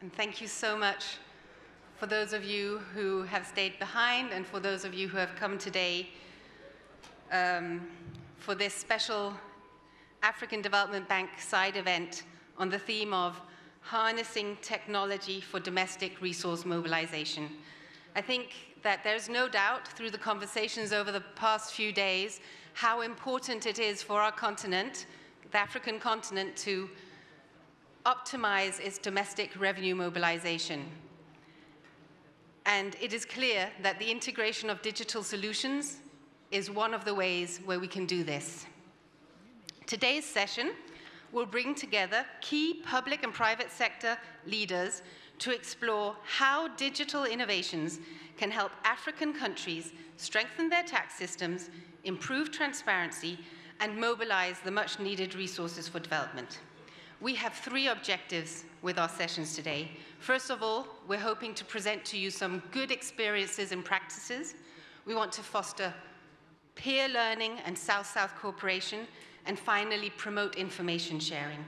And thank you so much for those of you who have stayed behind and for those of you who have come today for this special African Development Bank side event on the theme of harnessing technology for domestic resource mobilization. I think that there's no doubt through the conversations over the past few days how important it is for our continent, the African continent, to optimize its domestic revenue mobilization. And it is clear that the integration of digital solutions is one of the ways where we can do this. Today's session will bring together key public and private sector leaders to explore how digital innovations can help African countries strengthen their tax systems, improve transparency, and mobilize the much-needed resources for development. We have three objectives with our sessions today. First of all, we're hoping to present to you some good experiences and practices. We want to foster peer learning and South-South cooperation, and finally, promote information sharing.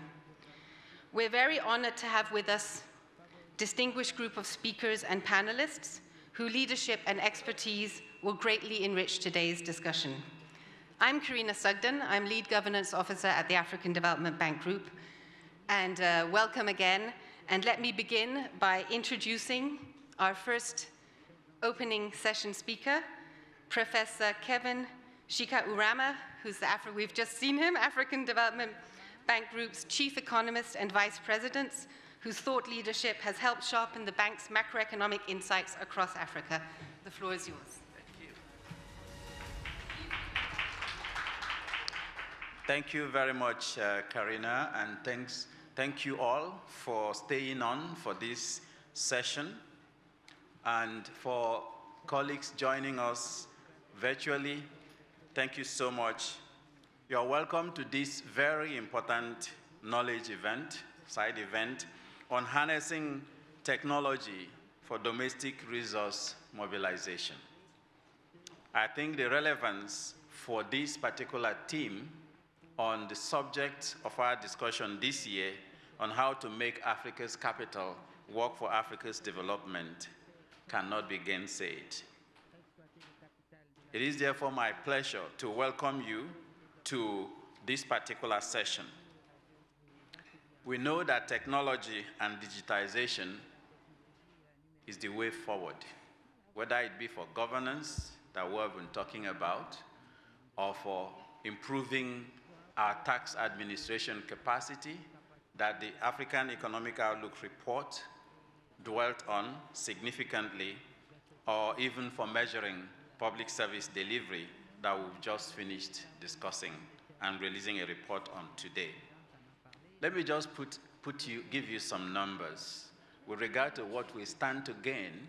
We're very honored to have with us a distinguished group of speakers and panelists whose leadership and expertise will greatly enrich today's discussion. I'm Karina Sugden. I'm Lead Governance Officer at the African Development Bank Group. And welcome again. And let me begin by introducing our first opening session speaker, Professor Kevin Shika-Urama, who's we've just seen him, African Development Bank Group's Chief Economist and Vice President, whose thought leadership has helped sharpen the bank's macroeconomic insights across Africa. The floor is yours. Thank you very much, Karina, and thank you all for staying on for this session, and for colleagues joining us virtually. Thank you so much. You're welcome to this very important knowledge event, side event, on harnessing technology for domestic resource mobilization. I think the relevance for this particular theme on the subject of our discussion this year on how to make Africa's capital work for Africa's development cannot be gainsaid. It is therefore my pleasure to welcome you to this particular session. We know that technology and digitization is the way forward, whether it be for governance that we have been talking about, or for improving our tax administration capacity that the African Economic Outlook report dwelt on significantly, or even for measuring public service delivery that we've just finished discussing and releasing a report on today. Let me just give you some numbers with regard to what we stand to gain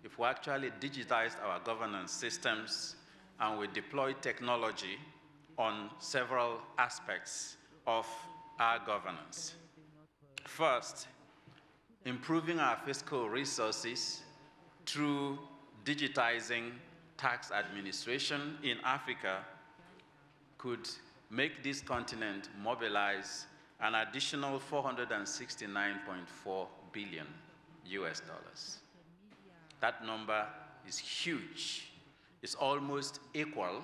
if we actually digitized our governance systems and we deploy technology on several aspects of our governance. First, improving our fiscal resources through digitizing tax administration in Africa could make this continent mobilize an additional $469.4 billion US. That number is huge. It's almost equal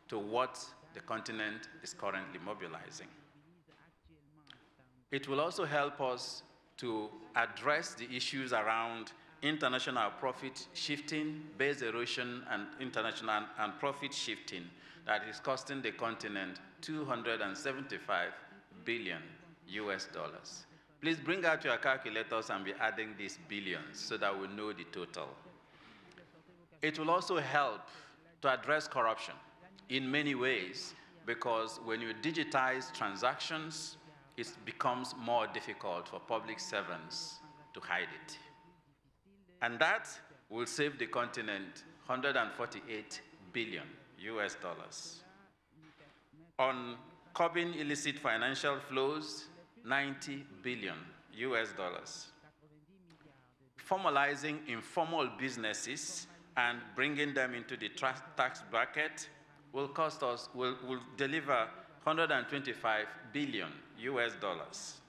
to what the continent is currently mobilizing. It will also help us to address the issues around international profit shifting, base erosion, and international and profit shifting that is costing the continent $275 billion US. Please bring out your calculators and be adding these billions so that we know the total. It will also help to address corruption in many ways, because when you digitize transactions, it becomes more difficult for public servants to hide it. And that will save the continent $148 billion US. On curbing illicit financial flows, $90 billion US. Formalizing informal businesses and bringing them into the tax bracket will deliver $125 billion US.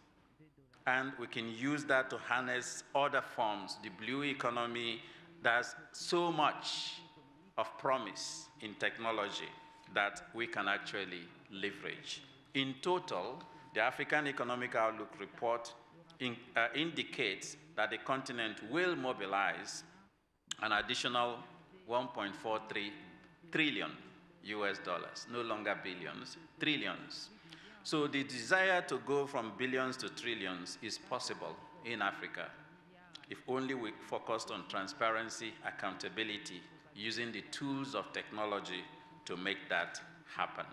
and we can use that to harness other forms. The blue economy does so much of promise in technology that we can actually leverage. In total, the African Economic Outlook report indicates that the continent will mobilize an additional 1.43 trillion US dollars, no longer billions, trillions. So the desire to go from billions to trillions is possible in Africa if only we focused on transparency, accountability, using the tools of technology to make that happen.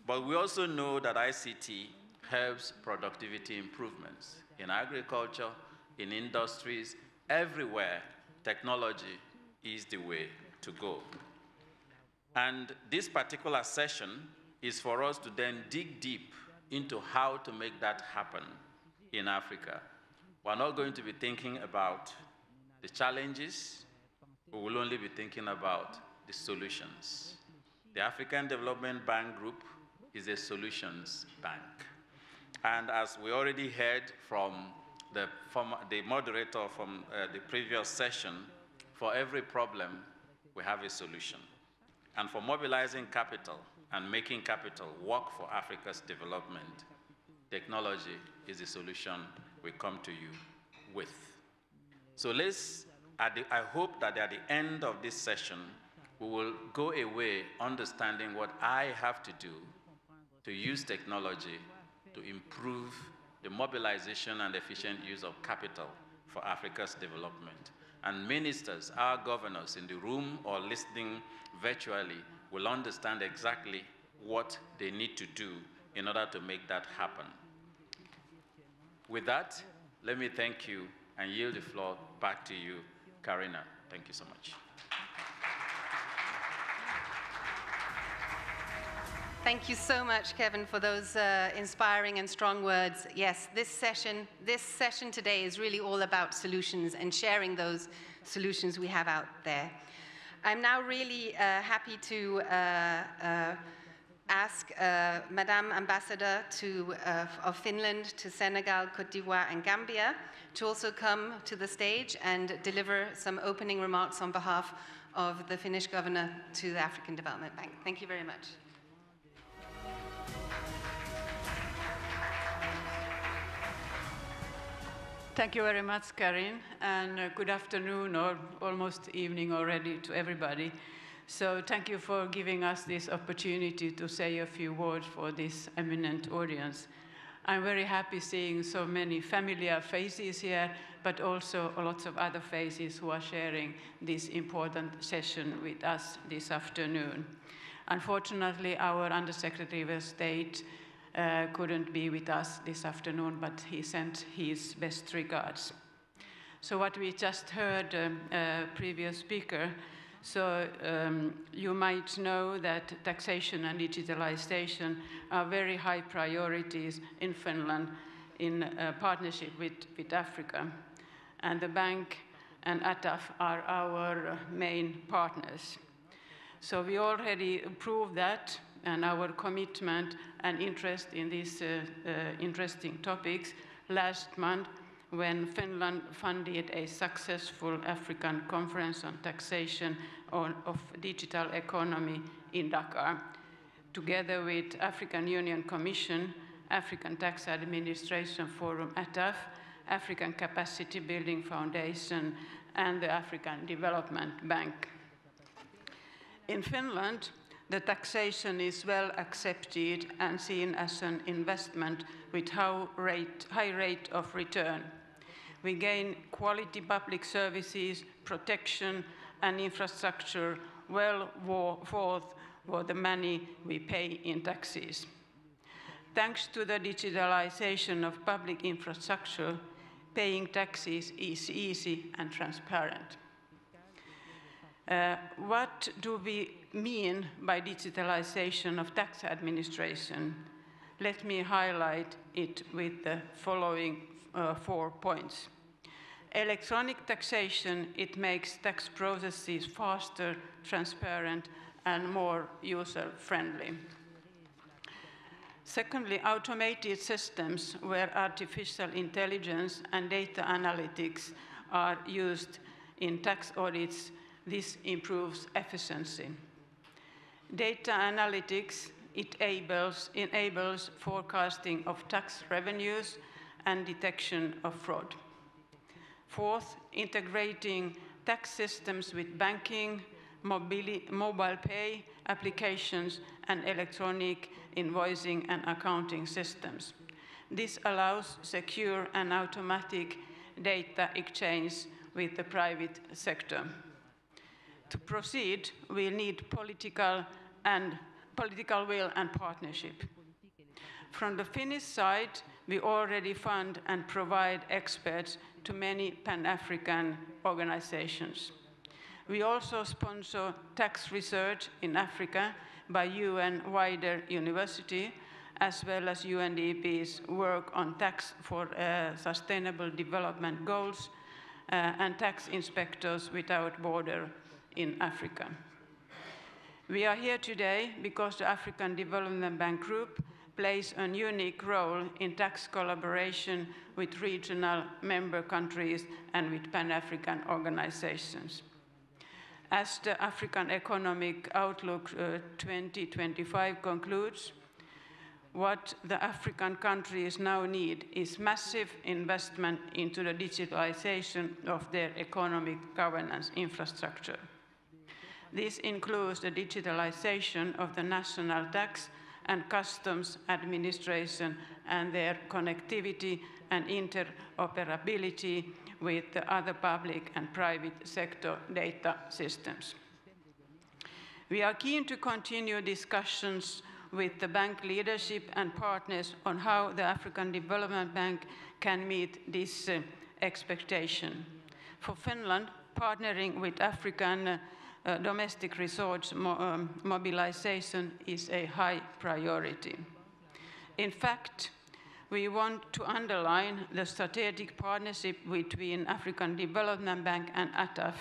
But we also know that ICT helps productivity improvements in agriculture, in industries, everywhere. Technology is the way to go. And this particular session is for us to then dig deep into how to make that happen in Africa. We're not going to be thinking about the challenges, we will only be thinking about the solutions. The African Development Bank Group is a solutions bank. And as we already heard from the moderator from the previous session, for every problem, we have a solution. And for mobilizing capital and making capital work for Africa's development, technology is the solution we come to you with. So I hope that at the end of this session, we will go away understanding what I have to do to use technology to improve the mobilization and efficient use of capital for Africa's development. And ministers, our governors in the room or listening virtually will understand exactly what they need to do in order to make that happen. With that, let me thank you and yield the floor back to you, Karina. Thank you so much. Thank you so much, Kevin, for those inspiring and strong words. Yes, this session today is really all about solutions and sharing those solutions we have out there. I'm now really happy to ask Madame Ambassador of Finland to Senegal, Cote d'Ivoire, and Gambia to also come to the stage and deliver some opening remarks on behalf of the Finnish governor to the African Development Bank. Thank you very much. Thank you very much, Karin, and good afternoon or almost evening already to everybody. So thank you for giving us this opportunity to say a few words for this eminent audience. I'm very happy seeing so many familiar faces here, but also lots of other faces who are sharing this important session with us this afternoon. Unfortunately, our Undersecretary of State couldn't be with us this afternoon, but he sent his best regards. So what we just heard, previous speaker, so you might know that taxation and digitalization are very high priorities in Finland in partnership with Africa. And the bank and ATAF are our main partners. So we already proved that, and our commitment and interest in these interesting topics last month when Finland funded a successful African conference on taxation of digital economy in Dakar, together with African Union Commission, African Tax Administration Forum ATAF, African Capacity Building Foundation, and the African Development Bank. In Finland, the taxation is well accepted and seen as an investment with high rate of return. We gain quality public services, protection, and infrastructure well worth for the money we pay in taxes. Thanks to the digitalization of public infrastructure, paying taxes is easy and transparent. What do we mean by digitalization of tax administration? Let me highlight it with the following 4 points. Electronic taxation, it makes tax processes faster, transparent, and more user-friendly. Secondly, automated systems where artificial intelligence and data analytics are used in tax audits. This improves efficiency. Data analytics enables forecasting of tax revenues and detection of fraud. Fourth, integrating tax systems with banking, mobile pay applications, and electronic invoicing and accounting systems. This allows secure and automatic data exchange with the private sector. To proceed, we need political will and partnership. From the Finnish side, we already fund and provide experts to many Pan-African organizations. We also sponsor tax research in Africa by UN Wider University, as well as UNDP's work on tax for sustainable development goals and tax inspectors without border in Africa. We are here today because the African Development Bank Group plays a unique role in tax collaboration with regional member countries and with Pan-African organizations. As the African Economic Outlook 2025 concludes, what the African countries now need is massive investment into the digitalization of their economic governance infrastructure. This includes the digitalization of the national tax and customs administration and their connectivity and interoperability with the other public and private sector data systems. We are keen to continue discussions with the bank leadership and partners on how the African Development Bank can meet this expectation. For Finland, partnering with African domestic resource mobilization is a high priority. In fact, we want to underline the strategic partnership between African Development Bank and ATAF,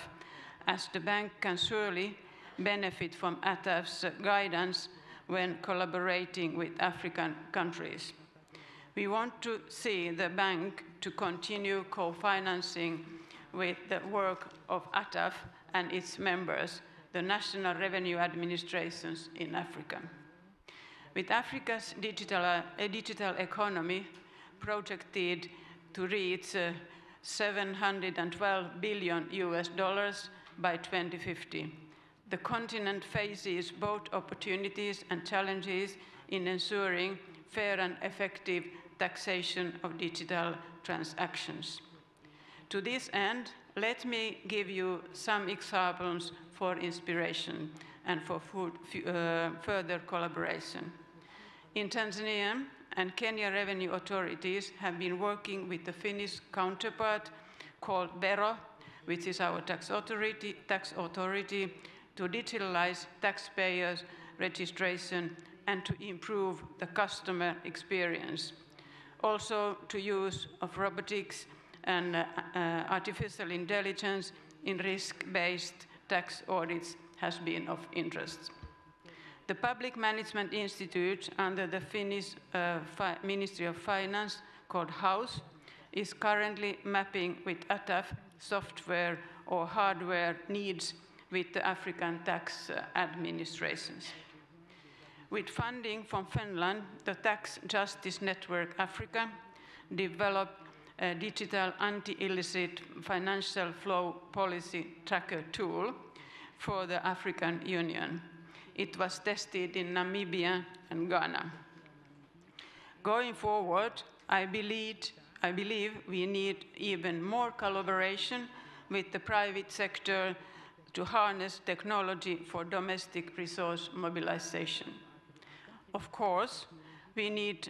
as the bank can surely benefit from ATAF's guidance when collaborating with African countries. We want to see the bank to continue co-financing with the work of ATAF and its members, the national revenue administrations in Africa. With Africa's digital economy projected to reach $712 billion by 2050, the continent faces both opportunities and challenges in ensuring fair and effective taxation of digital transactions. To this end, let me give you some examples for inspiration and for further collaboration. In Tanzania and Kenya revenue authorities have been working with the Finnish counterpart called VERO, which is our tax authority, to digitalize taxpayers' registration and to improve the customer experience. Also, to use of robotics and artificial intelligence in risk-based tax audits has been of interest. The Public Management Institute under the Finnish Ministry of Finance, called HOUSE, is currently mapping with ATAF software or hardware needs with the African tax administrations. With funding from Finland, the Tax Justice Network Africa developed a digital anti-illicit financial flow policy tracker tool for the African Union. It was tested in Namibia and Ghana. Going forward, I believe we need even more collaboration with the private sector to harness technology for domestic resource mobilization. Of course, we need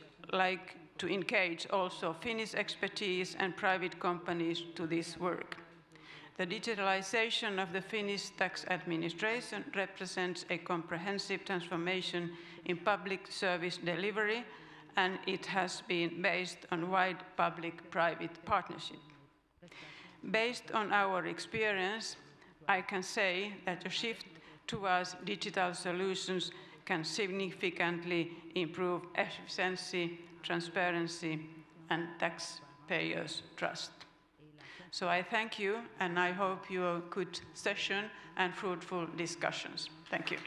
to engage also Finnish expertise and private companies to this work. The digitalization of the Finnish tax administration represents a comprehensive transformation in public service delivery, and it has been based on wide public-private partnership. Based on our experience, I can say that a shift towards digital solutions can significantly improve efficiency, transparency, and taxpayers' trust. So I thank you, and I hope you have a good session and fruitful discussions. Thank you.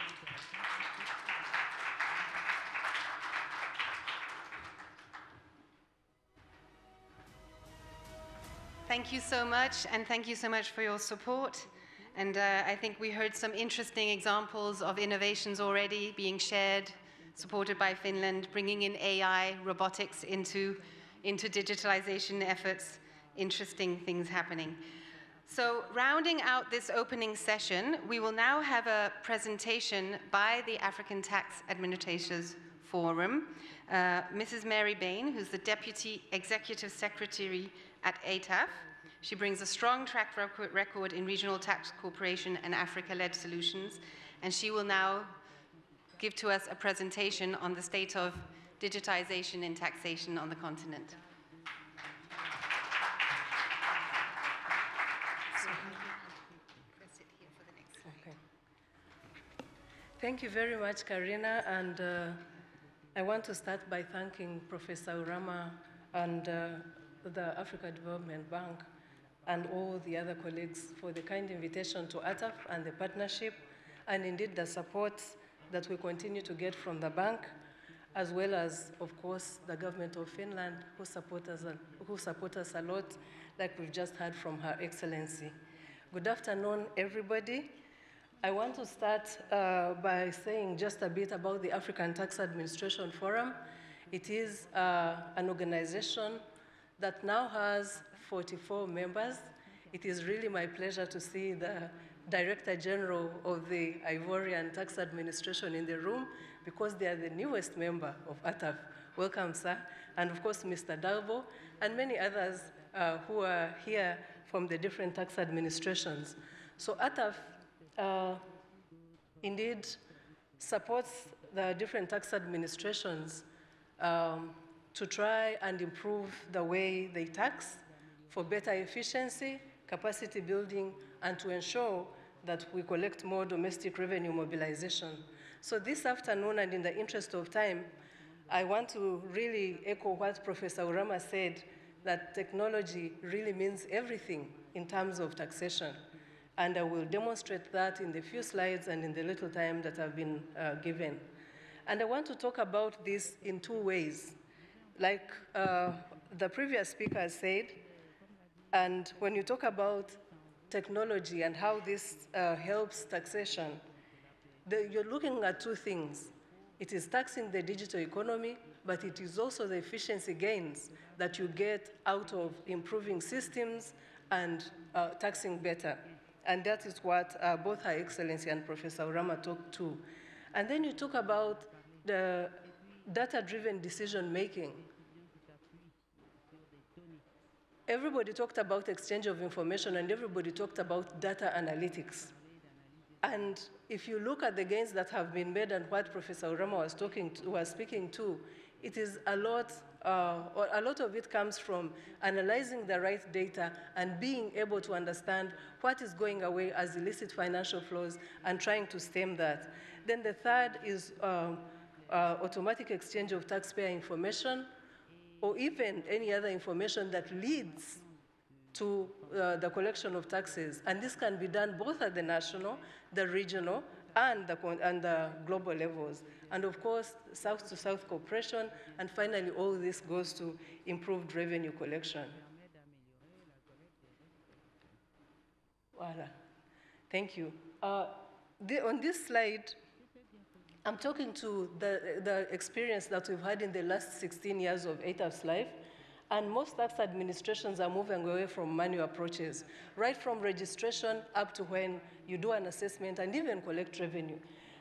Thank you so much, and thank you so much for your support. And I think we heard some interesting examples of innovations already being shared, supported by Finland, bringing in AI, robotics into digitalization efforts, interesting things happening. So rounding out this opening session, we will now have a presentation by the African Tax Administrators Forum, Mrs. Mary Bain, who's the Deputy Executive Secretary at ATAF. She brings a strong track record in regional tax cooperation and Africa-led solutions, and she will now give to us a presentation on the state of digitization in taxation on the continent. Thank you very much, Karina, and I want to start by thanking Professor Urama and the Africa Development Bank and all the other colleagues for the kind invitation to ATAF and the partnership, and indeed the support that we continue to get from the bank, as well as, of course, the government of Finland, who support us a lot, like we've just heard from Her Excellency. Good afternoon, everybody. I want to start by saying just a bit about the African Tax Administration Forum. It is an organization that now has 44 members. It is really my pleasure to see the Director General of the Ivorian Tax Administration in the room, because they are the newest member of ATAF. Welcome, sir. And of course, Mr. Dalbo, and many others who are here from the different tax administrations. So ATAF indeed supports the different tax administrations to try and improve the way they tax for better efficiency, capacity building, and to ensure that we collect more domestic revenue mobilization. So this afternoon, and in the interest of time, I want to really echo what Professor Urama said, that technology really means everything in terms of taxation. And I will demonstrate that in the few slides and in the little time that I've been given. And I want to talk about this in two ways. Like the previous speaker said, and when you talk about technology and how this helps taxation, you're looking at two things. It is taxing the digital economy, but it is also the efficiency gains that you get out of improving systems and taxing better. And that is what both Her Excellency and Professor Urama talked to. And then you talk about the data-driven decision-making. Everybody talked about exchange of information, and everybody talked about data analytics. And if you look at the gains that have been made and what Professor Urama was speaking to, it is a lot of it comes from analyzing the right data and being able to understand what is going away as illicit financial flows and trying to stem that. Then the third is automatic exchange of taxpayer information, or even any other information that leads to the collection of taxes. And this can be done both at the national, the regional, and the global levels. And of course, South-to-South cooperation, and finally, all this goes to improved revenue collection. Voila. Thank you. On this slide, I'm talking to the experience that we've had in the last 16 years of ATAF's life. And most tax administrations are moving away from manual approaches, right from registration up to when you do an assessment and even collect revenue.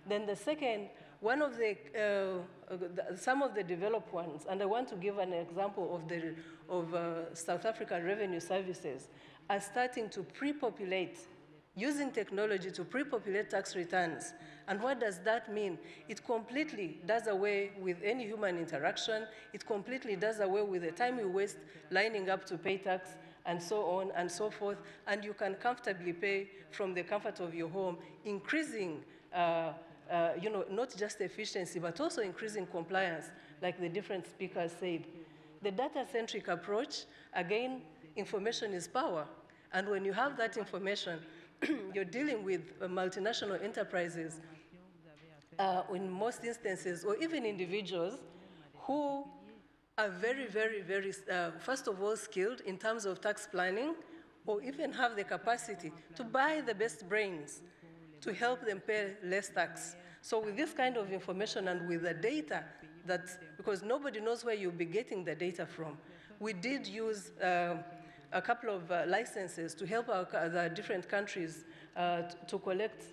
Then the second, some of the developed ones, and I want to give an example of South African Revenue Services, are starting to pre-populate, using technology to pre-populate tax returns. And what does that mean? It completely does away with any human interaction. It completely does away with the time you waste lining up to pay tax, and so on and so forth. And you can comfortably pay from the comfort of your home, increasing not just efficiency, but also increasing compliance, like the different speakers said. The data-centric approach, again, information is power. And when you have that information, you're dealing with multinational enterprises in most instances, or even individuals who are very, very, very, first of all, skilled in terms of tax planning, or even have the capacity to buy the best brains to help them pay less tax. So with this kind of information and with the data, because nobody knows where you'll be getting the data from, we did use a couple of licenses to help the different countries to collect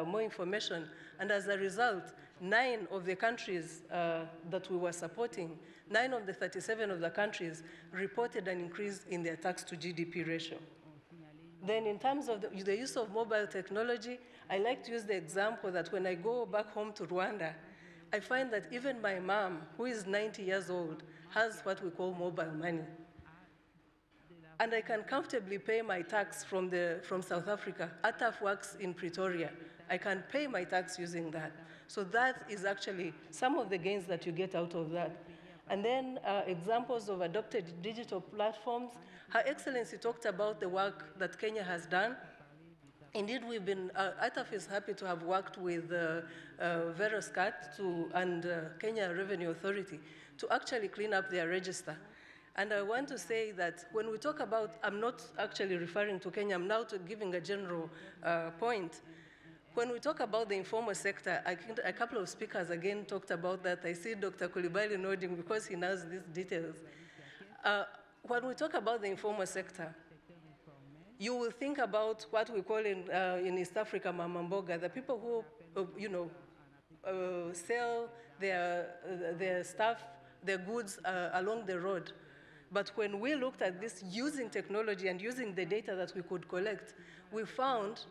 more information. And as a result, 9 of the countries that we were supporting, 9 of the 37 of the countries reported an increase in their tax to GDP ratio. Then in terms of the use of mobile technology, I like to use the example that when I go back home to Rwanda, I find that even my mom, who is 90 years old, has what we call mobile money. And I can comfortably pay my tax from South Africa. ATAF works in Pretoria. I can pay my tax using that. So that is actually some of the gains that you get out of that. And then examples of adopted digital platforms. Her Excellency talked about the work that Kenya has done. Indeed, we've been, ATAF is happy to have worked with Veroscat and Kenya Revenue Authority to actually clean up their register. And I want to say that when we talk about, I'm not actually referring to Kenya, I'm now giving a general point. When we talk about the informal sector, a couple of speakers again talked about that. I see Dr. Kulibali nodding because he knows these details. When we talk about the informal sector, you will think about what we call in East Africa, Mama Mboga, the people who, sell their stuff, their goods along the road. But when we looked at this using technology and using the data that we could collect, we found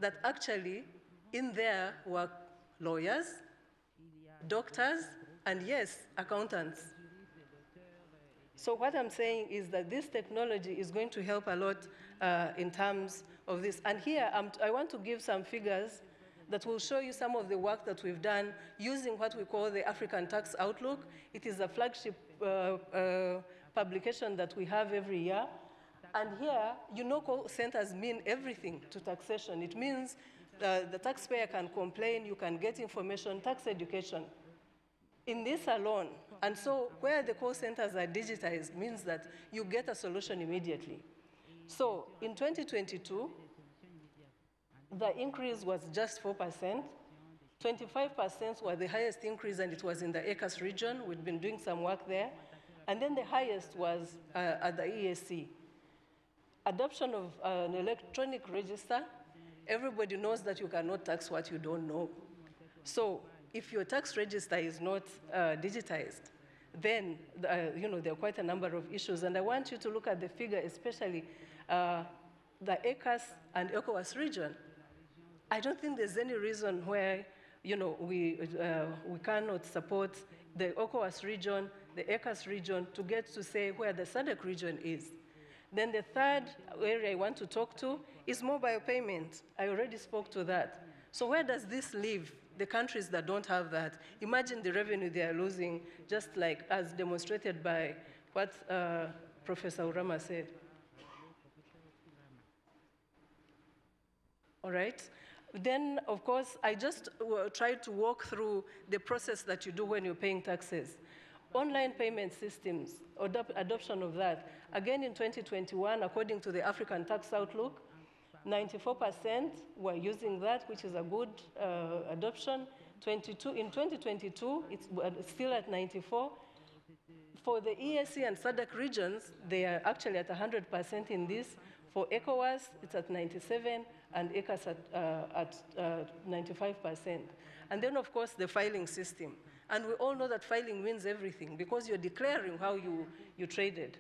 that actually in there were lawyers, doctors, and yes, accountants. So what I'm saying is that this technology is going to help a lot in terms of this. And here, I want to give some figures that will show you some of the work that we've done using what we call the African Tax Outlook. It is a flagship publication that we have every year. And here, call centers mean everything to taxation. It means the taxpayer can complain, you can get information, tax education. In this alone, and so where the call centers are digitized means that you get a solution immediately. So in 2022, the increase was just 4%. 25% were the highest increase, and it was in the ECAS region. We've been doing some work there. And then the highest was at the EAC. Adoption of an electronic register, everybody knows that you cannot tax what you don't know. So if your tax register is not digitized, then there are quite a number of issues. And I want you to look at the figure, especially the ECAS and ECOWAS region. I don't think there's any reason where we cannot support the ECOWAS region, the ECAS region, to get to say where the SADC region is. Then the third area I want to talk to is mobile payment. I already spoke to that. So where does this leave the countries that don't have that? Imagine the revenue they are losing, just like as demonstrated by what Professor Urama said. All right. Then, of course, I just tried to walk through the process that you do when you're paying taxes. Online payment systems, adoption of that. Again, in 2021, according to the African Tax Outlook, 94% were using that, which is a good adoption. In 2022, it's still at 94. For the EAC and SADC regions, they are actually at 100% in this. For ECOWAS, it's at 97, and ECAS at 95%. And then, of course, the filing system. And we all know that filing means everything because you're declaring how you traded.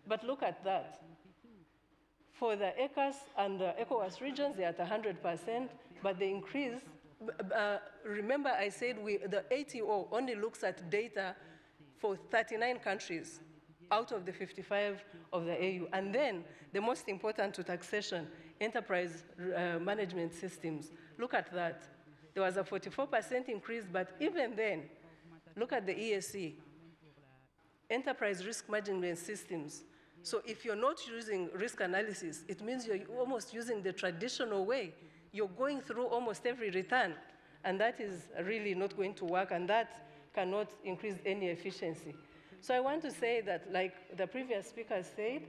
But look at that. For the ECAS and the ECOWAS regions, they're at 100%, but the increase, remember I said the ATO only looks at data for 39 countries out of the 55 of the AU. And then, the most important to taxation, enterprise management systems. Look at that. There was a 44% increase, but even then, look at the ESC, Enterprise Risk Management Systems. So if you're not using risk analysis, it means you're almost using the traditional way. You're going through almost every return, and that is really not going to work, and that cannot increase any efficiency. So I want to say that, like the previous speaker said,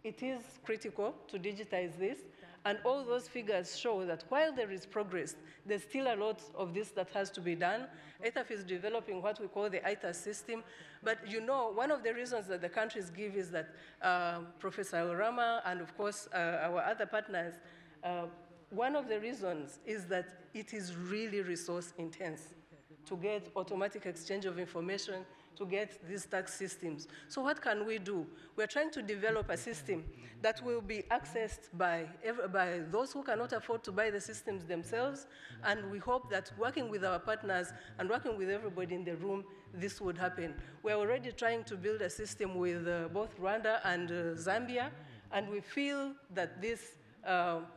it is critical to digitize this, and all those figures show that while there is progress, there's still a lot of this that has to be done. ITAF is developing what we call the ITAS system, but you know, one of the reasons that the countries give is that Professor Rama and of course our other partners, one of the reasons is that it is really resource intense to get automatic exchange of information, to get these tax systems. So what can we do? We're trying to develop a system that will be accessed by those who cannot afford to buy the systems themselves, and we hope that working with our partners and working with everybody in the room, this would happen. We're already trying to build a system with both Rwanda and Zambia, and we feel that this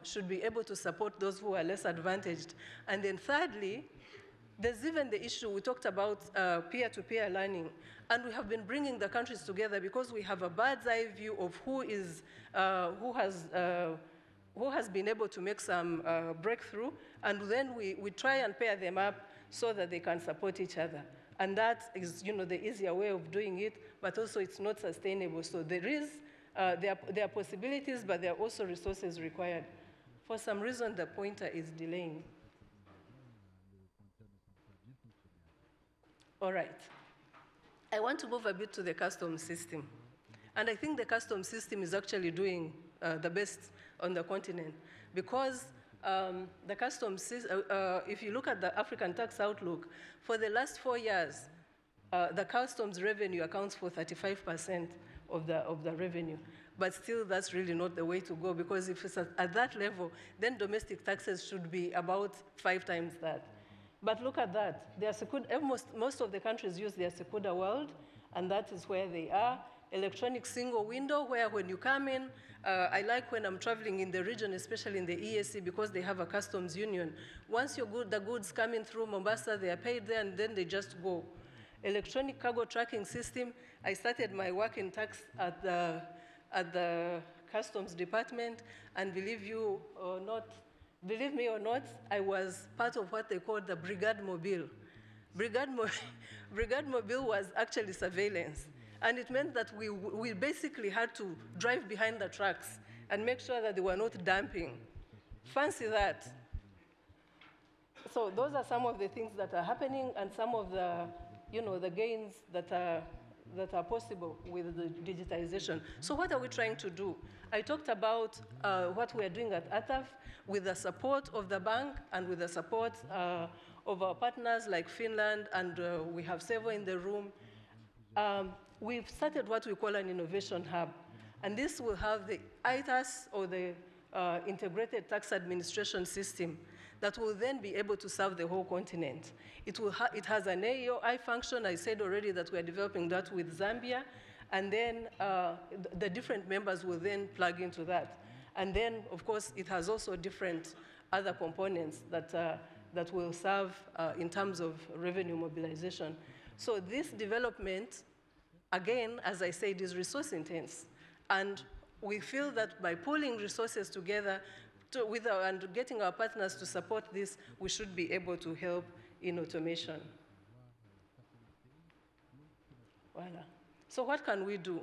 should be able to support those who are less advantaged. And then thirdly, there's even the issue, we talked about peer-to-peer learning, and we have been bringing the countries together because we have a bird's eye view of who has been able to make some breakthrough, and then we try and pair them up so that they can support each other. And that is, you know, the easier way of doing it, but also it's not sustainable. So there are possibilities, but there are also resources required. For some reason, the pointer is delaying. All right. I want to move a bit to the customs system. And I think the customs system is actually doing the best on the continent because the customs system, if you look at the African tax outlook, for the last 4 years, the customs revenue accounts for 35% of the revenue. But still, that's really not the way to go because if it's at that level, then domestic taxes should be about 5 times that. But look at that. Most of the countries use their Sekuda world, and that is where they are. Electronic single window, where when you come in, I like when I'm traveling in the region, especially in the ESC, because they have a customs union. Once the goods come in through Mombasa, they are paid there, and then they just go. Electronic cargo tracking system. I started my work in tax at the customs department, and believe me or not, I was part of what they called the Brigade Mobile. Brigade Mobile was actually surveillance. And it meant that we basically had to drive behind the trucks and make sure that they were not dumping. Fancy that. So those are some of the things that are happening and some of the, the gains that are possible with the digitization. So what are we trying to do? I talked about what we are doing at ITAF with the support of the bank and with the support of our partners like Finland, and we have several in the room. We've started what we call an innovation hub, and this will have the ITAS, or the Integrated Tax Administration System, that will then be able to serve the whole continent. It has an AOI function. I said already that we are developing that with Zambia, and then the different members will then plug into that. And then, of course, it has also different other components that will serve in terms of revenue mobilization. So this development, again, as I said, is resource intense. And we feel that by pulling resources together and getting our partners to support this, we should be able to help in automation. Voila. So what can we do?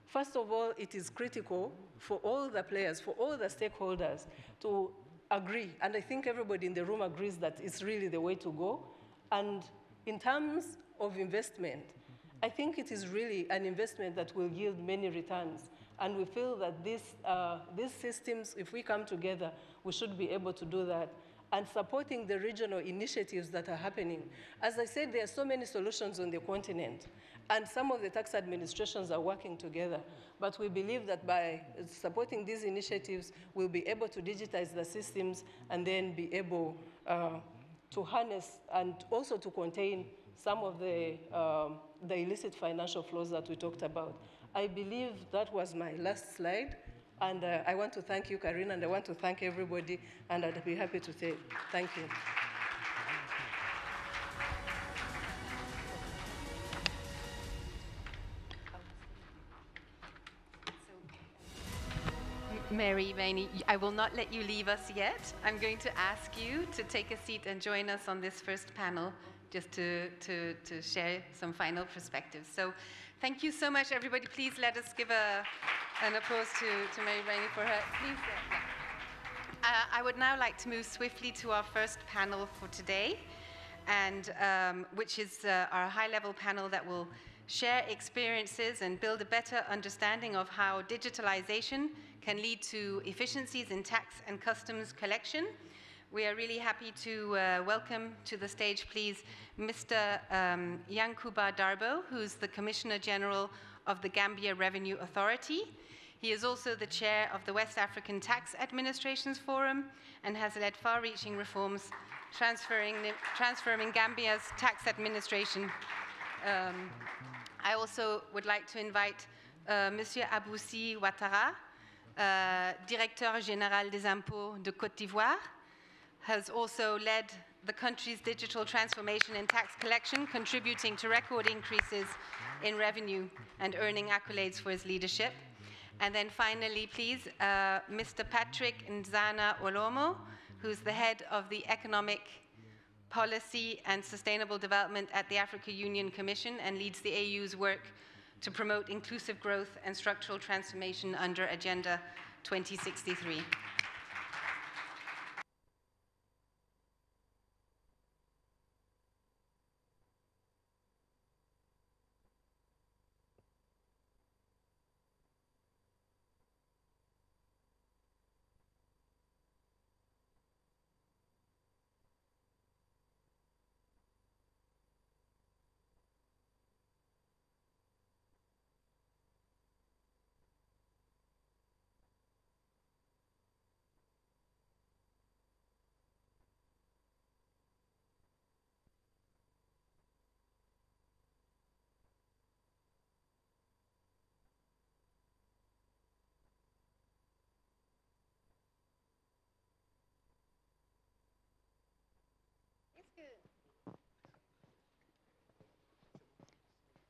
First of all, it is critical for all the players, for all the stakeholders to agree. And I think everybody in the room agrees that it's really the way to go. And in terms of investment, I think it is really an investment that will yield many returns. And we feel that these systems, if we come together, we should be able to do that. And supporting the regional initiatives that are happening. As I said, there are so many solutions on the continent. And some of the tax administrations are working together. But we believe that by supporting these initiatives, we'll be able to digitize the systems and then be able to harness and also to contain some of the illicit financial flows that we talked about. I believe that was my last slide. And I want to thank you, Karina, and I want to thank everybody, and I'd be happy to say thank you. Mary, Vaini, I will not let you leave us yet. I'm going to ask you to take a seat and join us on this first panel, just to share some final perspectives. So thank you so much, everybody. Please let us give an applause to Mary Vaini for her. Please. I would now like to move swiftly to our first panel for today, and which is our high-level panel that will share experiences and build a better understanding of how digitalization can lead to efficiencies in tax and customs collection. We are really happy to welcome to the stage, please, Mr. Yankuba Darbo, who's the Commissioner General of the Gambia Revenue Authority. He is also the chair of the West African Tax Administrations Forum and has led far-reaching reforms transforming Gambia's tax administration. I also would like to invite Monsieur Aboussi Ouattara, Directeur Général des Impôts de Côte d'Ivoire, has also led the country's digital transformation and tax collection, contributing to record increases in revenue and earning accolades for his leadership. And then finally, please, Mr. Patrick Nzana Olomo, who's the head of the Economic Policy and Sustainable Development at the Africa Union Commission and leads the AU's work to promote inclusive growth and structural transformation under Agenda 2063.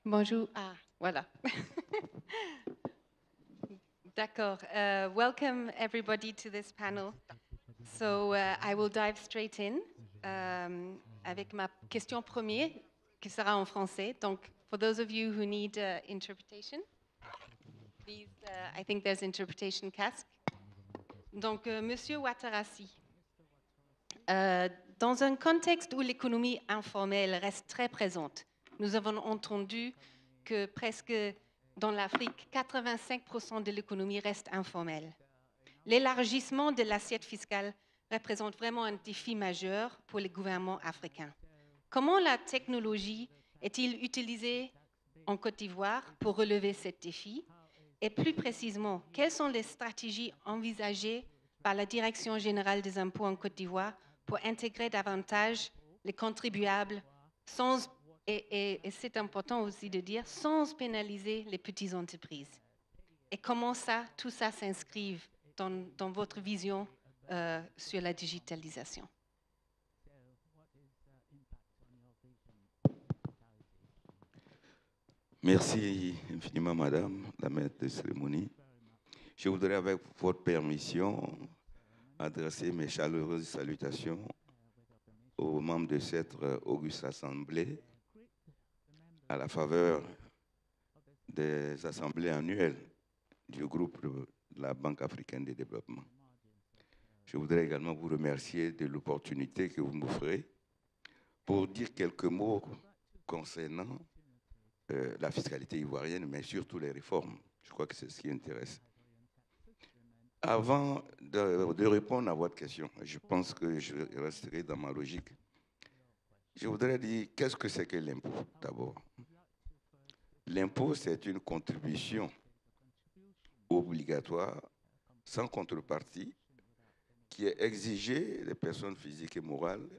Bonjour. Ah, voilà. D'accord. Welcome everybody to this panel. So I will dive straight in avec ma question première, qui sera en français. Donc, for those of you who need interpretation, please, I think there's interpretation cask. Donc, Monsieur Ouattarassi, dans un contexte où l'économie informelle reste très présente, nous avons entendu que presque dans l'Afrique, 85% de l'économie reste informelle. L'élargissement de l'assiette fiscale représente vraiment un défi majeur pour les gouvernements africains. Comment la technologie est-il utilisée en Côte d'Ivoire pour relever ce défi? Et plus précisément, quelles sont les stratégies envisagées par la Direction générale des impôts en Côte d'Ivoire pour intégrer davantage les contribuables sans, et c'est important aussi de dire, sans pénaliser les petites entreprises? Et comment tout ça s'inscrive dans votre vision sur la digitalisation? Merci infiniment, Madame la maître de cérémonie. Je voudrais, avec votre permission, adresser mes chaleureuses salutations aux membres de cette auguste assemblée à la faveur des assemblées annuelles du groupe de la Banque africaine de développement. Je voudrais également vous remercier de l'opportunité que vous m'offrez pour dire quelques mots concernant la fiscalité ivoirienne, mais surtout les réformes. Je crois que c'est ce qui intéresse. Avant de répondre à votre question, je pense que je resterai dans ma logique. Je voudrais dire, qu'est-ce que c'est que l'impôt, d'abord? L'impôt, c'est une contribution obligatoire, sans contrepartie, qui est exigée des personnes physiques et morales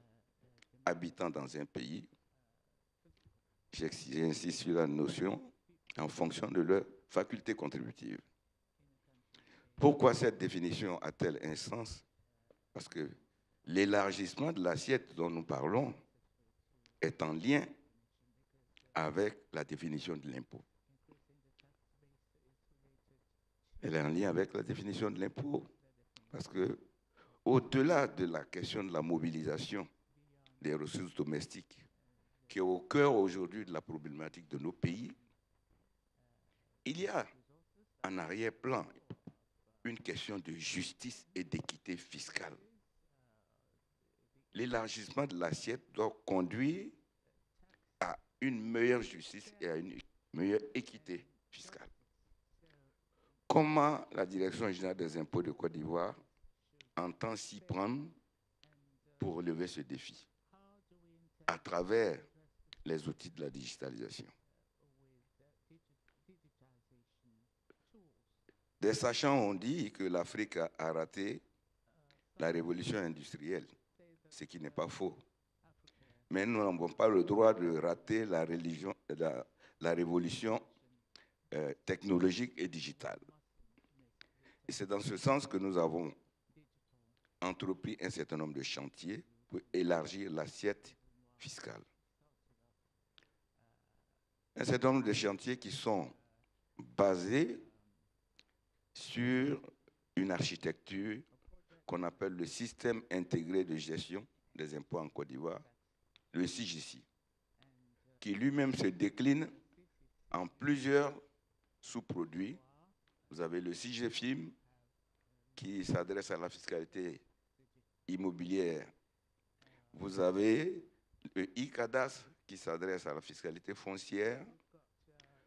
habitant dans un pays. J'insiste sur la notion en fonction de leur faculté contributive. Pourquoi cette définition a-t-elle un sens? Parce que l'élargissement de l'assiette dont nous parlons est en lien avec la définition de l'impôt. Elle est en lien avec la définition de l'impôt. Parce que, au-delà de la question de la mobilisation des ressources domestiques, qui est au cœur aujourd'hui de la problématique de nos pays, il y a en arrière-plan une question de justice et d'équité fiscale. L'élargissement de l'assiette doit conduire à une meilleure justice et à une meilleure équité fiscale. Comment la Direction générale des impôts de Côte d'Ivoire entend s'y prendre pour relever ce défi à travers les outils de la digitalisation? Des sachants ont dit que l'Afrique a raté la révolution industrielle, ce qui n'est pas faux. Mais nous n'avons pas le droit de rater la révolution technologique et digitale. Et c'est dans ce sens que nous avons entrepris un certain nombre de chantiers pour élargir l'assiette fiscale. Un certain nombre de chantiers qui sont basés sur une architecture qu'on appelle le système intégré de gestion des impôts en Côte d'Ivoire, le CGC, qui lui-même se décline en plusieurs sous-produits. Vous avez le CGFIM, qui s'adresse à la fiscalité immobilière. Vous avez le ICADAS, qui s'adresse à la fiscalité foncière.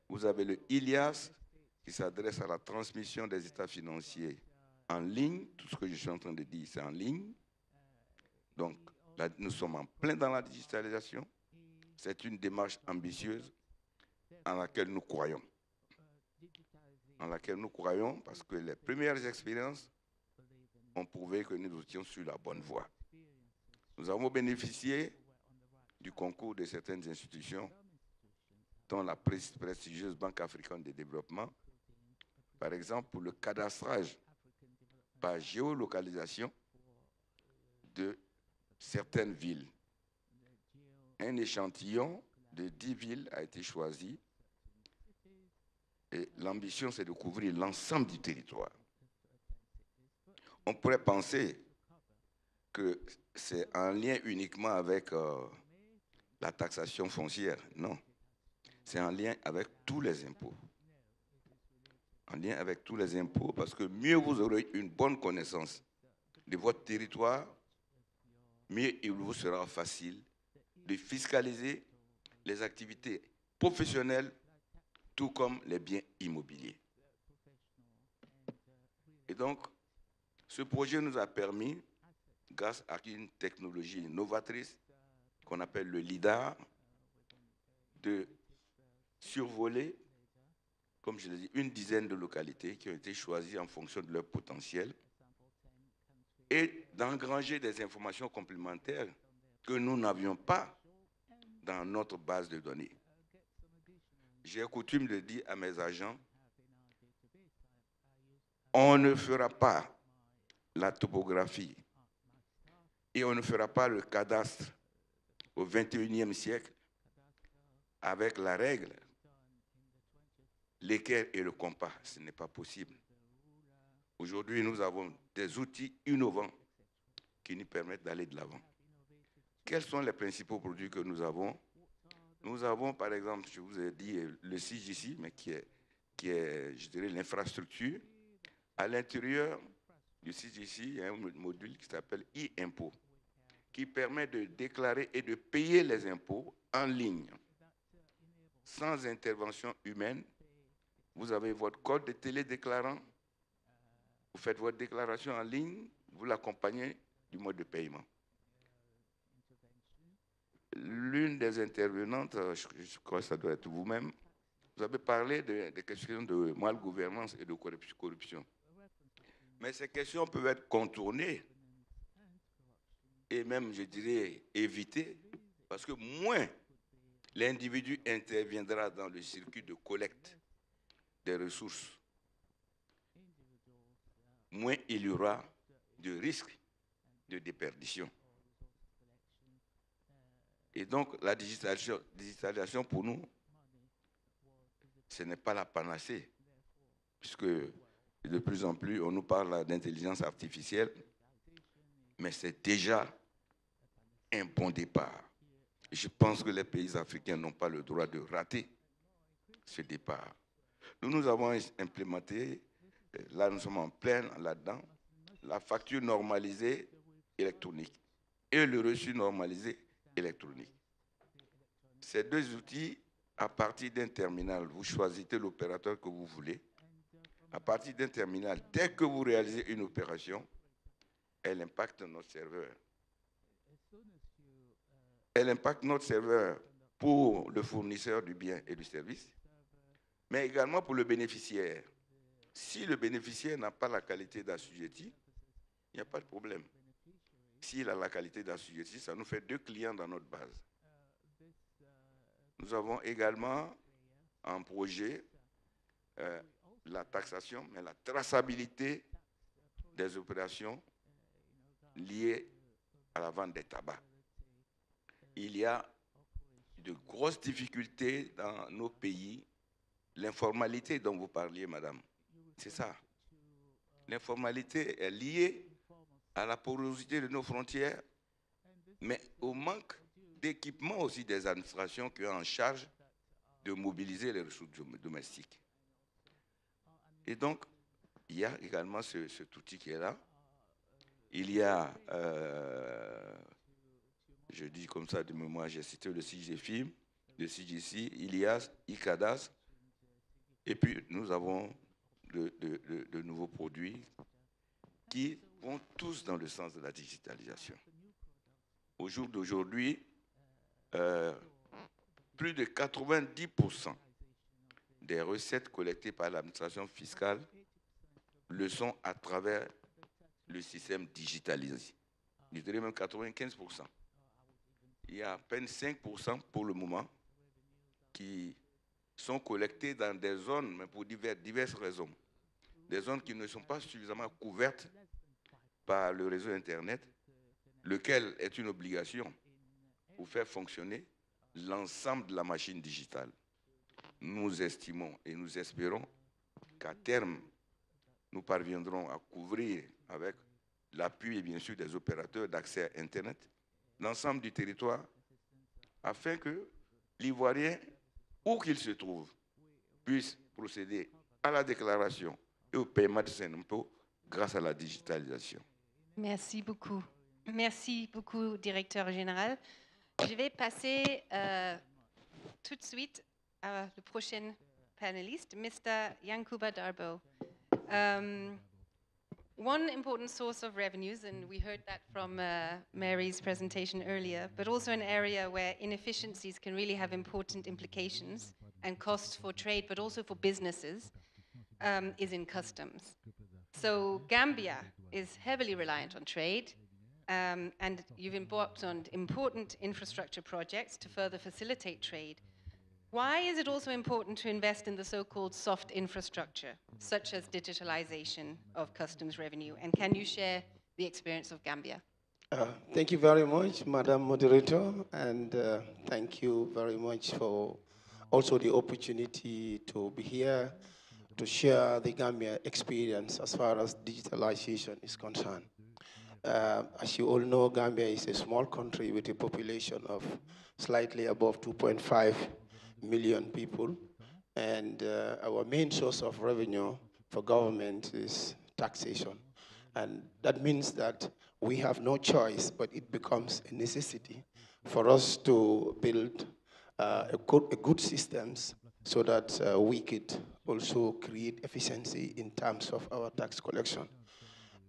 Vous avez le ILIAS, qui s'adresse à la transmission des états financiers en ligne. Tout ce que je suis en train de dire, c'est en ligne. Donc, là, nous sommes en plein dans la digitalisation. C'est une démarche ambitieuse en laquelle nous croyons. En laquelle nous croyons parce que les premières expériences ont prouvé que nous étions sur la bonne voie. Nous avons bénéficié du concours de certaines institutions, dont la prestigieuse Banque africaine de développement, par exemple pour le cadastrage par géolocalisation de certaines villes. Un échantillon de 10 villes a été choisi et l'ambition, c'est de couvrir l'ensemble du territoire. On pourrait penser que c'est en lien uniquement avec la taxation foncière. Non, c'est en lien avec tous les impôts. En lien avec tous les impôts, parce que mieux vous aurez une bonne connaissance de votre territoire, mieux il vous sera facile de fiscaliser les activités professionnelles, tout comme les biens immobiliers. Et donc, ce projet nous a permis, grâce à une technologie novatrice qu'on appelle le LIDAR, de survoler, comme je l'ai dit, une dizaine de localités qui ont été choisies en fonction de leur potentiel et d'engranger des informations complémentaires que nous n'avions pas dans notre base de données. J'ai coutume de dire à mes agents, on ne fera pas la topographie et on ne fera pas le cadastre au XXIe siècle avec la règle, l'équerre et le compas. Ce n'est pas possible. Aujourd'hui, nous avons des outils innovants qui nous permettent d'aller de l'avant. Quels sont les principaux produits que nous avons? Nous avons, par exemple, je vous ai dit, le CGC, mais qui est, je dirais, l'infrastructure. À l'intérieur du CGC, il y a un module qui s'appelle e-impôt, qui permet de déclarer et de payer les impôts en ligne, sans intervention humaine. Vous avez votre code de télédéclarant, vous faites votre déclaration en ligne, vous l'accompagnez du mode de paiement. L'une des intervenantes, je crois que ça doit être vous-même, vous avez parlé des questions de mal-gouvernance et de corruption. Mais ces questions peuvent être contournées et même, je dirais, évitées, parce que moins l'individu interviendra dans le circuit de collecte des ressources, moins il y aura de risques de déperdition. Et donc, la digitalisation pour nous, ce n'est pas la panacée, puisque de plus en plus, on nous parle d'intelligence artificielle, mais c'est déjà un bon départ. Je pense que les pays africains n'ont pas le droit de rater ce départ. Nous avons implémenté, là nous sommes en plein là-dedans, la facture normalisée électronique et le reçu normalisé électronique. Ces deux outils, à partir d'un terminal, vous choisissez l'opérateur que vous voulez. À partir d'un terminal, dès que vous réalisez une opération, elle impacte notre serveur. Elle impacte notre serveur pour le fournisseur du bien et du service, mais également pour le bénéficiaire. Si le bénéficiaire n'a pas la qualité d'assujetti, il n'y a pas de problème. S'il a la qualité d'assujetti, ça nous fait 2 clients dans notre base. Nous avons également en projet la taxation, mais la traçabilité des opérations liées à la vente des tabacs. Il y a de grosses difficultés dans nos pays. L'informalité dont vous parliez, madame, c'est ça. L'informalité est liée à la porosité de nos frontières, mais au manque d'équipement aussi des administrations qui ont en charge de mobiliser les ressources domestiques. Et donc, il y a également cet outil qui est là. Il y a, je dis comme ça de mémoire, j'ai cité le CGFIM, le CGC, il y a ICADAS, et puis nous avons de nouveaux produits qui vont tous dans le sens de la digitalisation. Au jour d'aujourd'hui, plus de 90% des recettes collectées par l'administration fiscale le sont à travers le système digitalisé. Je dirais même 95%. Il y a à peine 5% pour le moment qui sont collectés dans des zones, mais pour diverses raisons. Des zones qui ne sont pas suffisamment couvertes par le réseau Internet, lequel est une obligation pour faire fonctionner l'ensemble de la machine digitale. Nous estimons et nous espérons qu'à terme, nous parviendrons à couvrir avec l'appui, bien sûr, des opérateurs d'accès à Internet, l'ensemble du territoire, afin que l'Ivoirien, où qu'il se trouve, puisse procéder à la déclaration et au paiement de ses impôts grâce à la digitalisation. Merci beaucoup. Merci beaucoup, directeur général. Je vais passer tout de suite à le prochain panéliste, Mr. Yankuba Darbo. One important source of revenues, and we heard that from Mary's presentation earlier, but also an area where inefficiencies can really have important implications and costs for trade, but also for businesses, is in customs. So Gambia is heavily reliant on trade, and you've embarked on important infrastructure projects to further facilitate trade. Why is it also important to invest in the so-called soft infrastructure, such as digitalization of customs revenue? And can you share the experience of Gambia? Thank you very much, Madam Moderator, and thank you very much for also the opportunity to be here to share the Gambia experience as far as digitalization is concerned. As you all know, Gambia is a small country with a population of slightly above 2.5 million people, and our main source of revenue for government is taxation. And that means that we have no choice, but it becomes a necessity for us to build a good systems so that we could also create efficiency in terms of our tax collection.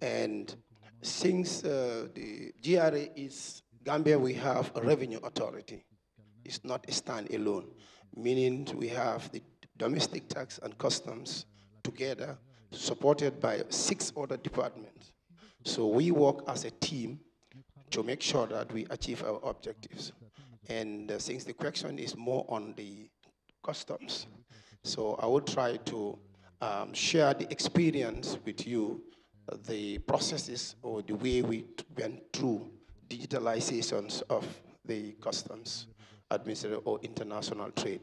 And since the GRA is Gambia, we have a revenue authority. It's not a standalone, meaning we have the domestic tax and customs together, supported by 6 other departments. So we work as a team to make sure that we achieve our objectives. And since the question is more on the customs, so I will try to share the experience with you the processes or the way we went through digitalizations of the customs administrative or international trade.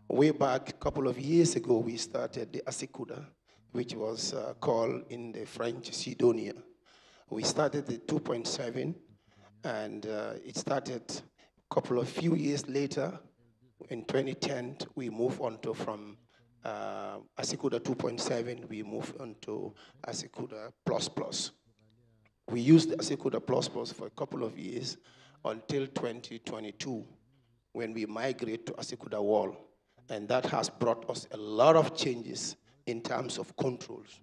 Way back a couple of years ago, we started the ASICUDA, which was called in the French Sidonia. We started the 2.7, and it started a few years later. In 2010, we moved on to from ASICUDA 2.7, we moved on to ASICUDA ++. We used ASICUDA ++ for a couple of years until 2022, when we migrate to ASICUDA Wall. And that has brought us a lot of changes in terms of controls,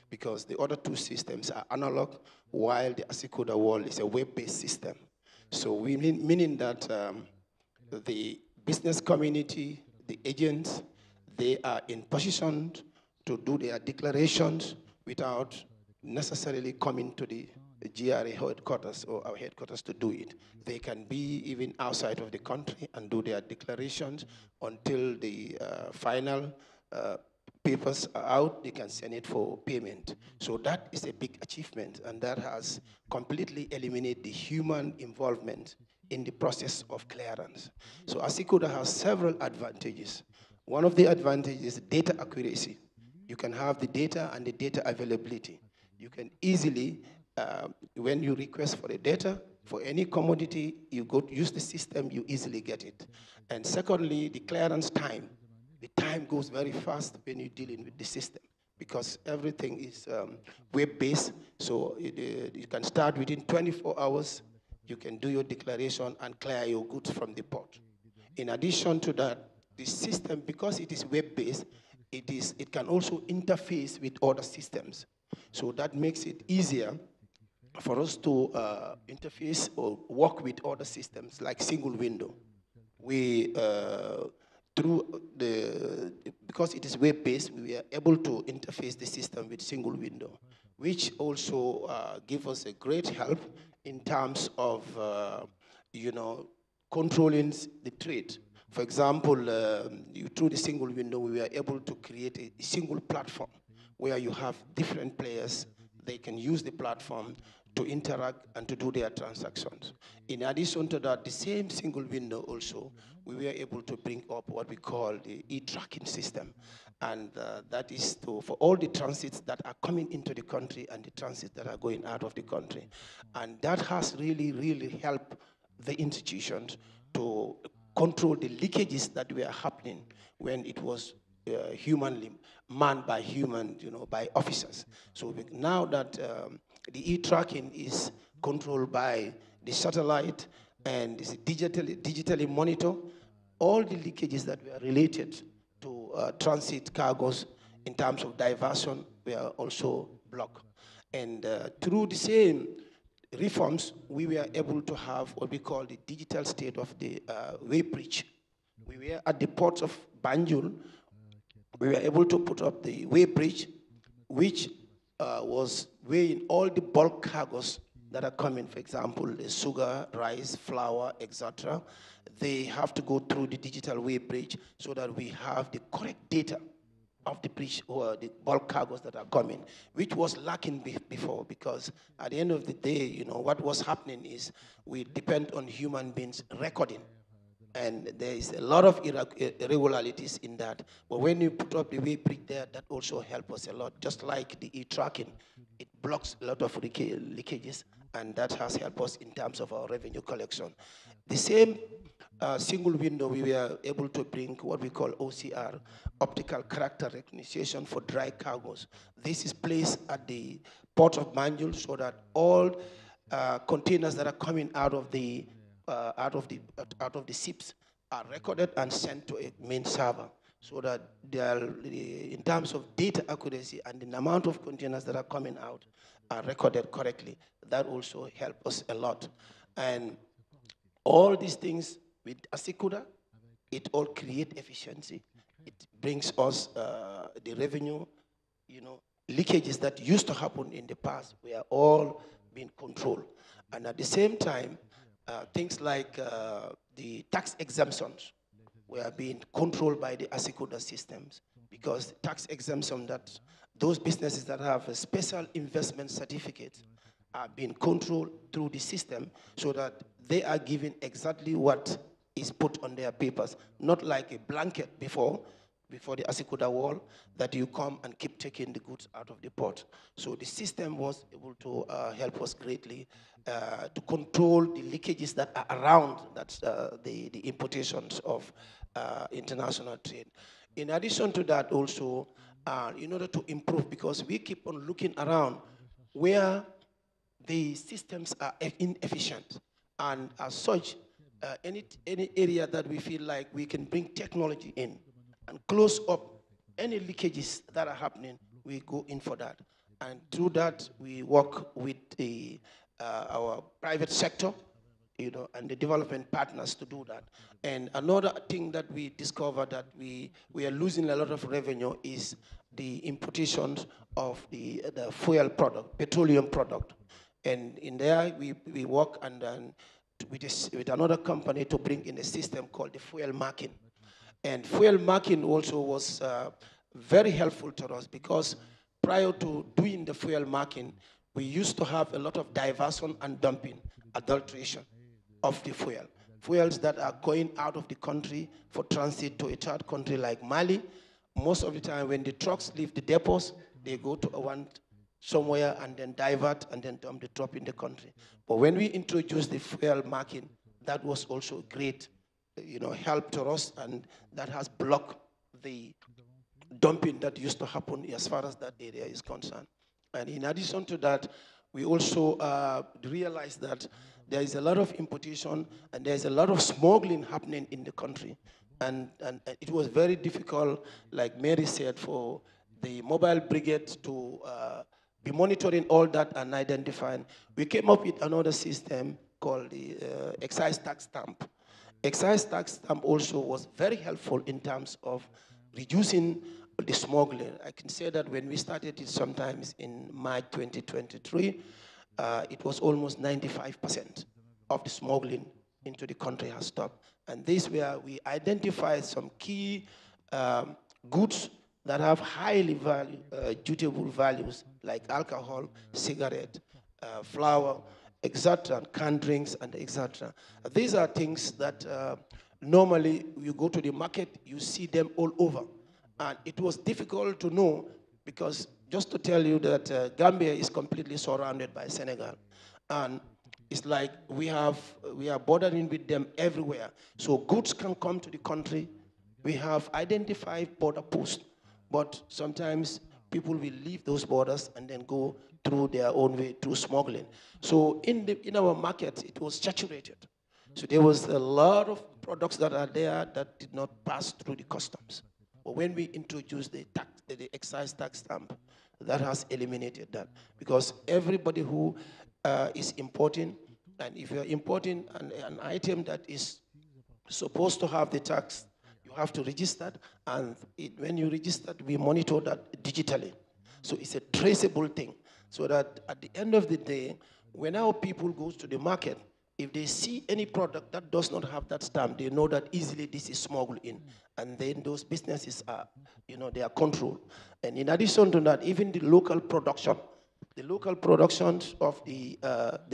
because the other two systems are analog, while the ASICUDA Wall is a web-based system. So meaning that the business community, the agents, they are in position to do their declarations without necessarily coming to the GRA headquarters or our headquarters to do it. They can be even outside of the country and do their declarations until the final papers are out. They can send it for payment. So that is a big achievement, and that has completely eliminated the human involvement in the process of clearance. So ASICUDA has several advantages. One of the advantages is data accuracy. You can have the data and the data availability. You can easily, when you request for the data, for any commodity, you go to use the system, you easily get it. And secondly, the clearance time. The time goes very fast when you're dealing with the system, because everything is web-based, so you can start within 24 hours, you can do your declaration and clear your goods from the port. In addition to that, the system, because it is web-based, it can also interface with other systems. So that makes it easier for us to interface or work with other systems like single window. We, because it is web-based, we are able to interface the system with single window, which also give us a great help in terms of, controlling the trade. For example, through the single window, we were able to create a single platform where you have different players. They can use the platform to interact and to do their transactions. In addition to that, the same single window also, we were able to bring up what we call the e-tracking system. And that is for all the transits that are coming into the country and the transits that are going out of the country. And that has really, really helped the institutions to control the leakages that were happening when it was humanly manned by by officers. So now that the e-tracking is controlled by the satellite and is digitally monitored, all the leakages that were related to transit cargoes in terms of diversion were also blocked. And through the same reforms, we were able to have what we call the digital state of the weighbridge. We were at the port of Banjul. We were able to put up the weighbridge, which was weighing all the bulk cargoes that are coming, for example, the sugar, rice, flour, etc. They have to go through the digital weighbridge so that we have the correct data of the bridge or the bulk cargoes that are coming, which was lacking before, because at the end of the day, what was happening is we depend on human beings recording. And there is a lot of irregularities in that. But when you put up the weighbridge there, that also helps us a lot. Just like the e-tracking, it blocks a lot of leakages, and that has helped us in terms of our revenue collection. The same single window, we were able to bring what we call OCR, optical character recognition for dry cargoes. This is placed at the port of Banjul so that all containers that are coming out of the ships are recorded and sent to a main server, so that they are, in terms of data accuracy and the amount of containers that are coming out are recorded correctly. That also helps us a lot. And all these things with ASICUDA, it all creates efficiency. It brings us the revenue, leakages that used to happen in the past were all being controlled. And at the same time, things like the tax exemptions were being controlled by the ASICUDA systems, because tax exemption those businesses that have a special investment certificate are being controlled through the system so that they are given exactly what is put on their papers, not like a blanket before the Asikuda wall, that you come and keep taking the goods out of the port. So the system was able to help us greatly to control the leakages that are around the importations of international trade. In addition to that also, in order to improve, because we keep on looking around where the systems are inefficient, and as such, any area that we feel like we can bring technology in and close up any leakages that are happening, we go in for that. And through that, we work with our private sector, and the development partners to do that. And another thing that we discovered that we are losing a lot of revenue is the importations of the fuel product, petroleum product. And in there, we work and with another company to bring in a system called the fuel marking. And fuel marking also was very helpful to us, because prior to doing the fuel marking, we used to have a lot of diversion and dumping, adulteration of the fuel. Fuels that are going out of the country for transit to a third country like Mali. Most of the time when the trucks leave the depots, they go to somewhere and then divert and then dump the drop in the country. But when we introduced the fuel marking, that was also great help to us, and that has blocked the dumping that used to happen as far as that area is concerned. And in addition to that, we also realized that there is a lot of importation and there's a lot of smuggling happening in the country. And it was very difficult, like Mary said, for the mobile brigade to be monitoring all that and identifying. We came up with another system called the excise tax stamp. Excise tax stamp also was very helpful in terms of reducing the smuggling. I can say that when we started it sometimes in March 2023, it was almost 95% of the smuggling into the country has stopped. And this where we identified some key goods that have highly dutiable values, like alcohol, cigarette, flour, etc., canned drinks, and etc. These are things that normally you go to the market, you see them all over. And it was difficult to know, because just to tell you that Gambia is completely surrounded by Senegal. And it's like we are bordering with them everywhere. So goods can come to the country. We have identified border posts, but sometimes people will leave those borders and then go through their own way, through smuggling. So in our market, it was saturated. So there was a lot of products that are there that did not pass through the customs. But when we introduced the excise tax stamp, that has eliminated that. Because everybody who is importing, and if you're importing an item that is supposed to have the tax, you have to register, and when you register, we monitor that digitally. So it's a traceable thing, so that at the end of the day, when our people go to the market, if they see any product that does not have that stamp, they know that easily this is smuggled in. And then those businesses are, they are controlled. And in addition to that, even the local production of the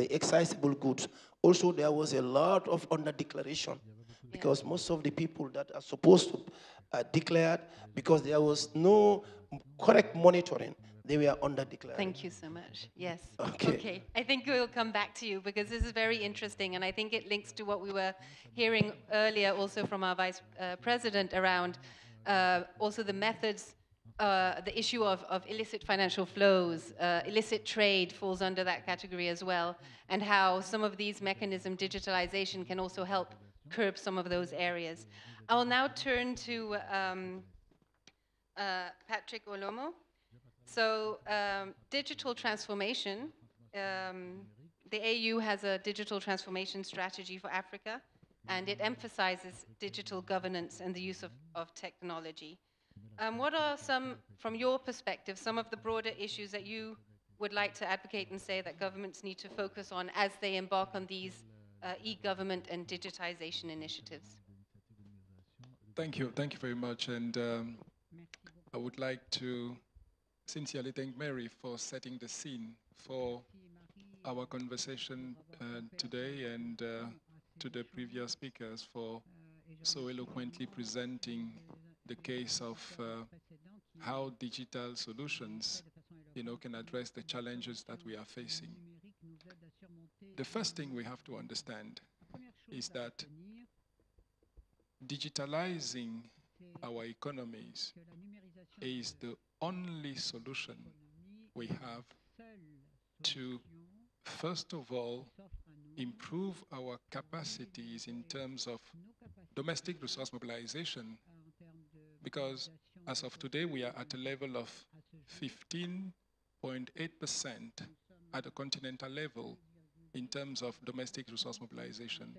excisable goods, also there was a lot of under-declaration, because most of the people that are supposed to declare, because there was no correct monitoring, they were under-declared. Thank you so much. Yes. Okay. I think we'll come back to you, because this is very interesting, and I think it links to what we were hearing earlier also from our Vice President around also the methods, the issue of illicit financial flows, illicit trade falls under that category as well, and how some of these mechanisms, digitalization, can also help curb some of those areas. I will now turn to Patrick Olomo. So digital transformation, the AU has a digital transformation strategy for Africa, and it emphasizes digital governance and the use of technology. What are some, from your perspective, some of the broader issues that you would like to advocate and say that governments need to focus on as they embark on these e-government and digitization initiatives? Thank you very much. And I would like to sincerely thank Mary for setting the scene for our conversation today, and to the previous speakers for so eloquently presenting the case of how digital solutions, can address the challenges that we are facing. The first thing we have to understand is that digitalizing our economies is the only solution we have to, first of all, improve our capacities in terms of domestic resource mobilization, because as of today, we are at a level of 15.8% at the continental level in terms of domestic resource mobilization.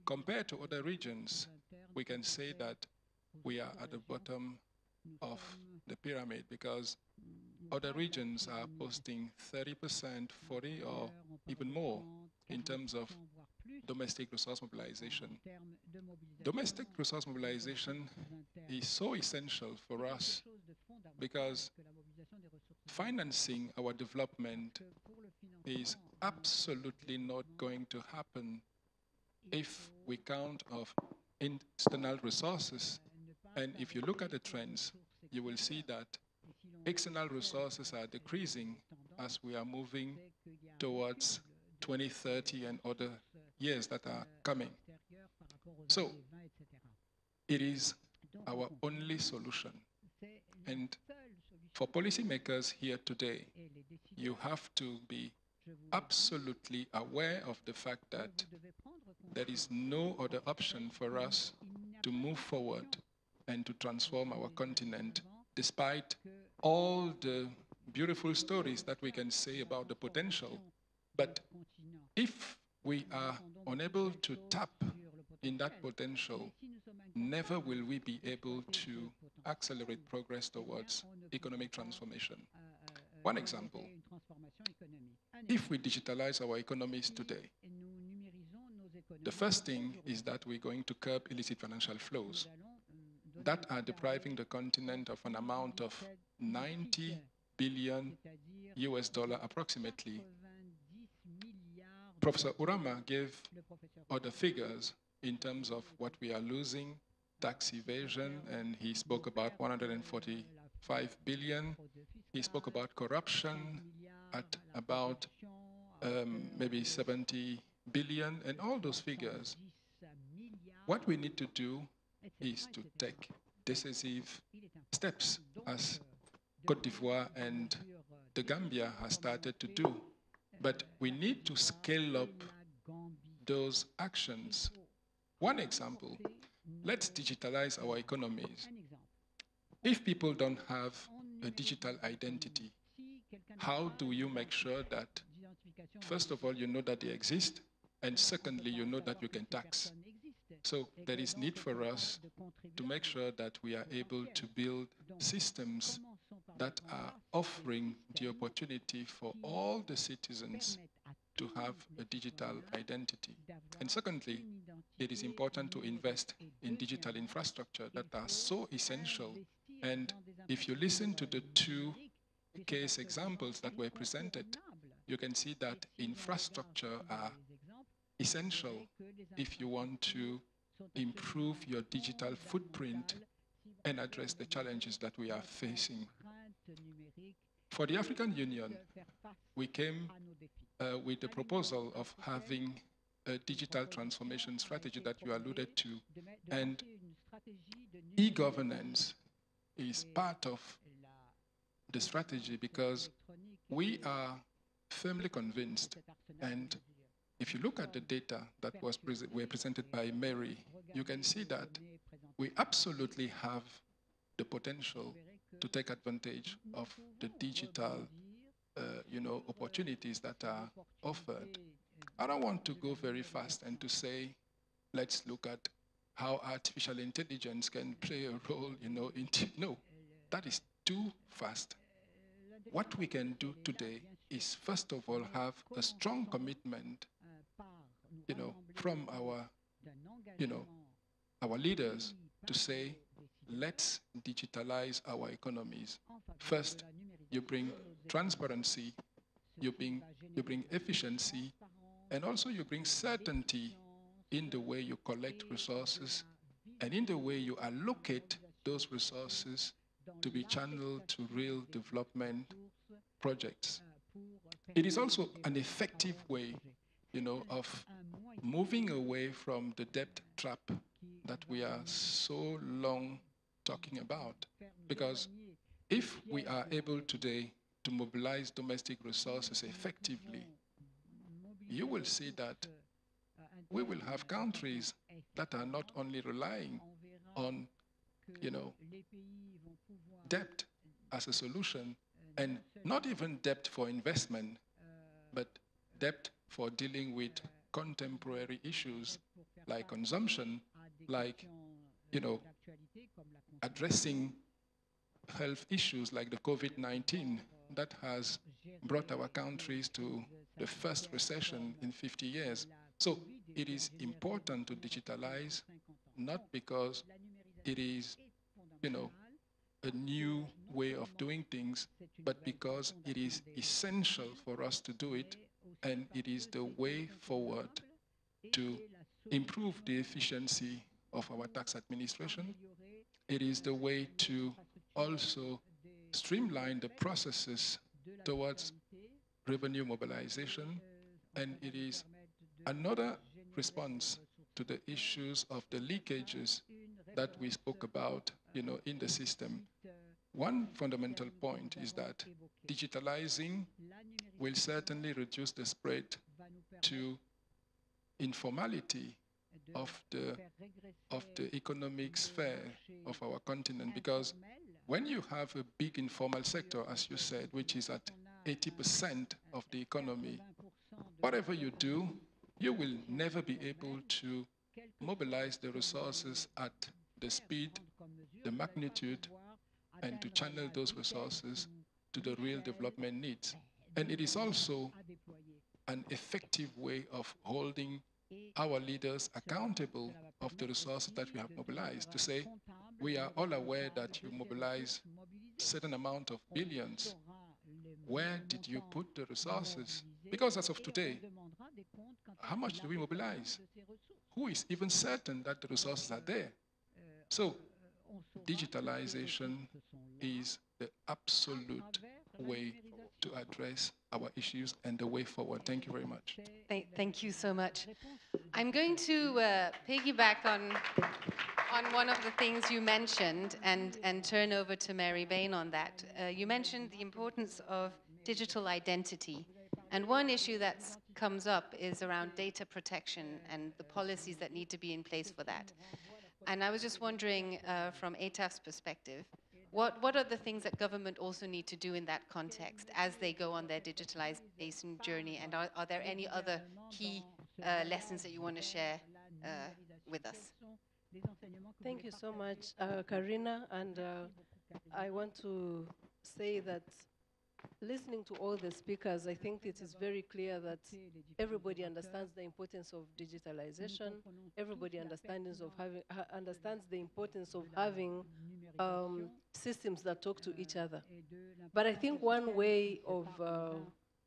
Compared to other regions, we can say that we are at the bottom of the pyramid, because other regions are posting 30%, 40, or even more in terms of domestic resource mobilization. Domestic resource mobilization is so essential for us because financing our development is absolutely not going to happen if we count of external resources. And if you look at the trends, you will see that external resources are decreasing as we are moving towards 2030 and other years that are coming. So it is our only solution. And for policymakers here today, you have to be absolutely aware of the fact that there is no other option for us to move forward and to transform our continent, despite all the beautiful stories that we can say about the potential. But if we are unable to tap in that potential, never will we be able to accelerate progress towards economic transformation. One example, if we digitalize our economies today, the first thing is that we're going to curb illicit financial flows that are depriving the continent of an amount of 90 billion US dollar approximately. Professor Urama gave other figures in terms of what we are losing, tax evasion, and he spoke about 145 billion. He spoke about corruption at about maybe 70 billion, and all those figures. What we need to do is to take decisive steps, as Côte d'Ivoire and the Gambia has started to do. But we need to scale up those actions. One example, let's digitalize our economies. If people don't have a digital identity, how do you make sure that, first of all, you know that they exist, and secondly, you know that you can tax? So there is need for us to make sure that we are able to build systems that are offering the opportunity for all the citizens to have a digital identity. And secondly, it is important to invest in digital infrastructure that are so essential. And if you listen to the two case examples that were presented, you can see that infrastructure are essential if you want to improve your digital footprint and address the challenges that we are facing. For the African Union, we came with the proposal of having a digital transformation strategy that you alluded to, and e-governance is part of the strategy because we are firmly convinced, and if you look at the data that were presented by Mary, you can see that we absolutely have the potential to take advantage of the digital opportunities that are offered. I don't want to go very fast and to say, let's look at how artificial intelligence can play a role, no, that is too fast. What we can do today is, first of all, have a strong commitment, from our leaders to say, let's digitalize our economies. First, you bring transparency, you bring efficiency, and also you bring certainty in the way you collect resources and in the way you allocate those resources to be channeled to real development projects. It is also an effective way, of moving away from the debt trap that we are so long talking about. Because if we are able today to mobilize domestic resources effectively, you will see that we will have countries that are not only relying on, debt as a solution, and not even debt for investment, but debt for dealing with contemporary issues like consumption, like, addressing health issues like the COVID-19 that has brought our countries to the first recession in 50 years. So it is important to digitalize, not because it is, a new way of doing things, but because it is essential for us to do it, and it is the way forward to improve the efficiency of our tax administration. It is the way to also streamline the processes towards revenue mobilization, and it is another response to the issues of the leakages that we spoke about, in the system. One fundamental point is that digitalizing will certainly reduce the spread to informality of the economic sphere of our continent, because when you have a big informal sector, as you said, which is at 80% of the economy, whatever you do, you will never be able to mobilize the resources at the speed, the magnitude, and to channel those resources to the real development needs. And it is also an effective way of holding our leaders accountable of the resources that we have mobilized, to say, we are all aware that you mobilize a certain amount of billions. Where did you put the resources? Because as of today, how much do we mobilize? Who is even certain that the resources are there? So digitalization is the absolute way to address our issues and the way forward. Thank you very much. Thank you so much. I'm going to piggyback on one of the things you mentioned and turn over to Mary Bain on that. You mentioned the importance of digital identity. And one issue that comes up is around data protection and the policies that need to be in place for that. And I was just wondering, from ATAF's perspective, what are the things that government also need to do in that context as they go on their digitalization journey? And are there any other key lessons that you want to share with us? Thank you so much, Karina. And I want to say that listening to all the speakers, I think it is very clear that everybody understands the importance of digitalization. Everybody understands the importance of having systems that talk to each other. But I think one way of,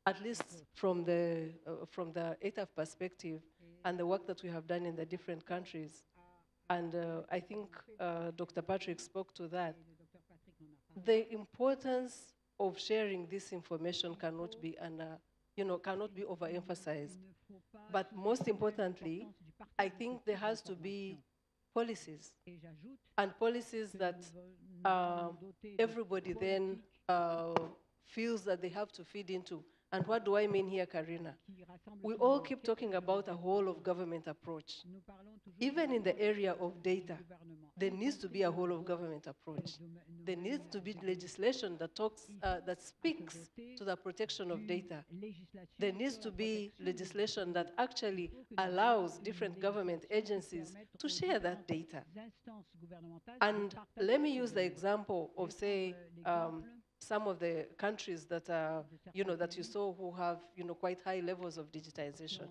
at least from the ATAF perspective and the work that we have done in the different countries, and I think Dr. Patrick spoke to that, the importance of sharing this information cannot be overemphasized. But most importantly, I think there has to be policies, and policies that everybody then feels that they have to feed into. And what do I mean here, Karina? We all keep talking about a whole of government approach. Even in the area of data, there needs to be a whole of government approach. There needs to be legislation that that speaks to the protection of data. There needs to be legislation that actually allows different government agencies to share that data. And let me use the example of, say, some of the countries that are, that you saw who have, quite high levels of digitization.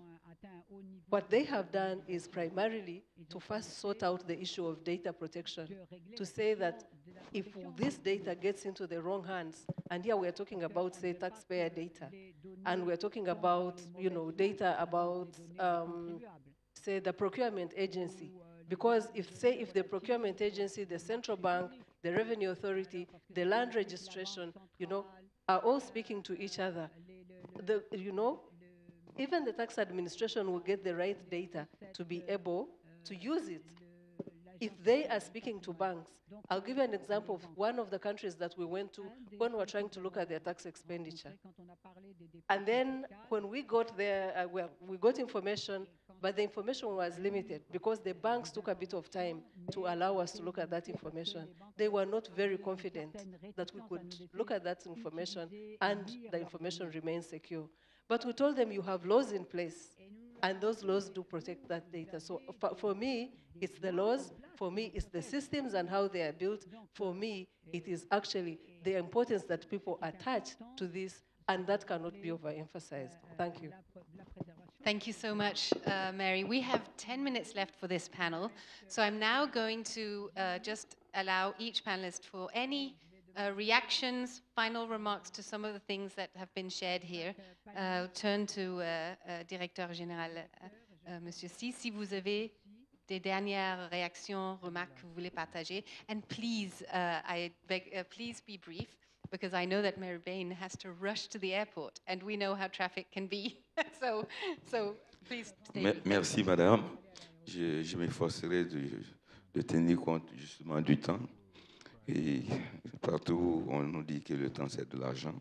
What they have done is primarily to first sort out the issue of data protection, to say that if this data gets into the wrong hands, and here we're talking about, say, taxpayer data, and we're talking about, data about, say, the procurement agency, because if the procurement agency, the central bank, the revenue authority, the land registration, are all speaking to each other, even the tax administration will get the right data to be able to use it. If they are speaking to banks, I'll give you an example of one of the countries that we went to when we were trying to look at their tax expenditure. And then when we got there, we got information, but the information was limited because the banks took a bit of time to allow us to look at that information. They were not very confident that we could look at that information and the information remains secure. But we told them you have laws in place, and those laws do protect that data. So for me, it's the laws. For me, it's the systems and how they are built. For me, it is actually the importance that people attach to this, and that cannot be overemphasized. Thank you. Thank you so much, Mary. We have 10 minutes left for this panel, so I'm now going to just allow each panelist for any reactions, final remarks to some of the things that have been shared here. I'll turn to Directeur Général, Monsieur si vous avez des dernières réactions, remarques que vous voulez partager. And please, I beg, please be brief, because I know that Mary Bain has to rush to the airport, and we know how traffic can be. so please stay brief. Merci, Madame. Je m'efforcerai de tenir compte justement du temps. Et partout, on nous dit que le temps, c'est de l'argent.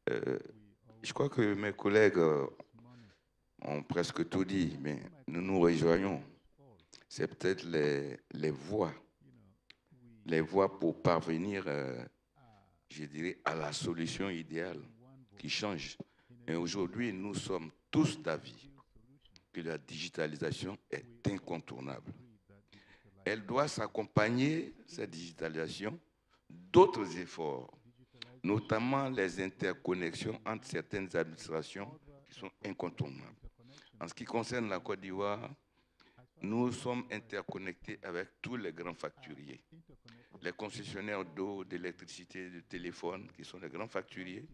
Je crois que mes collègues ont presque tout dit, mais nous nous rejoignons. C'est peut-être les voies pour parvenir, je dirais, à la solution idéale qui change. Et aujourd'hui, nous sommes tous d'avis que la digitalisation est incontournable. Elle doit s'accompagner, cette digitalisation, d'autres efforts, notamment les interconnexions entre certaines administrations qui sont incontournables. En ce qui concerne la Côte d'Ivoire, nous sommes interconnectés avec tous les grands facturiers. Les concessionnaires d'eau, d'électricité, de téléphone, qui sont les grands facturiers,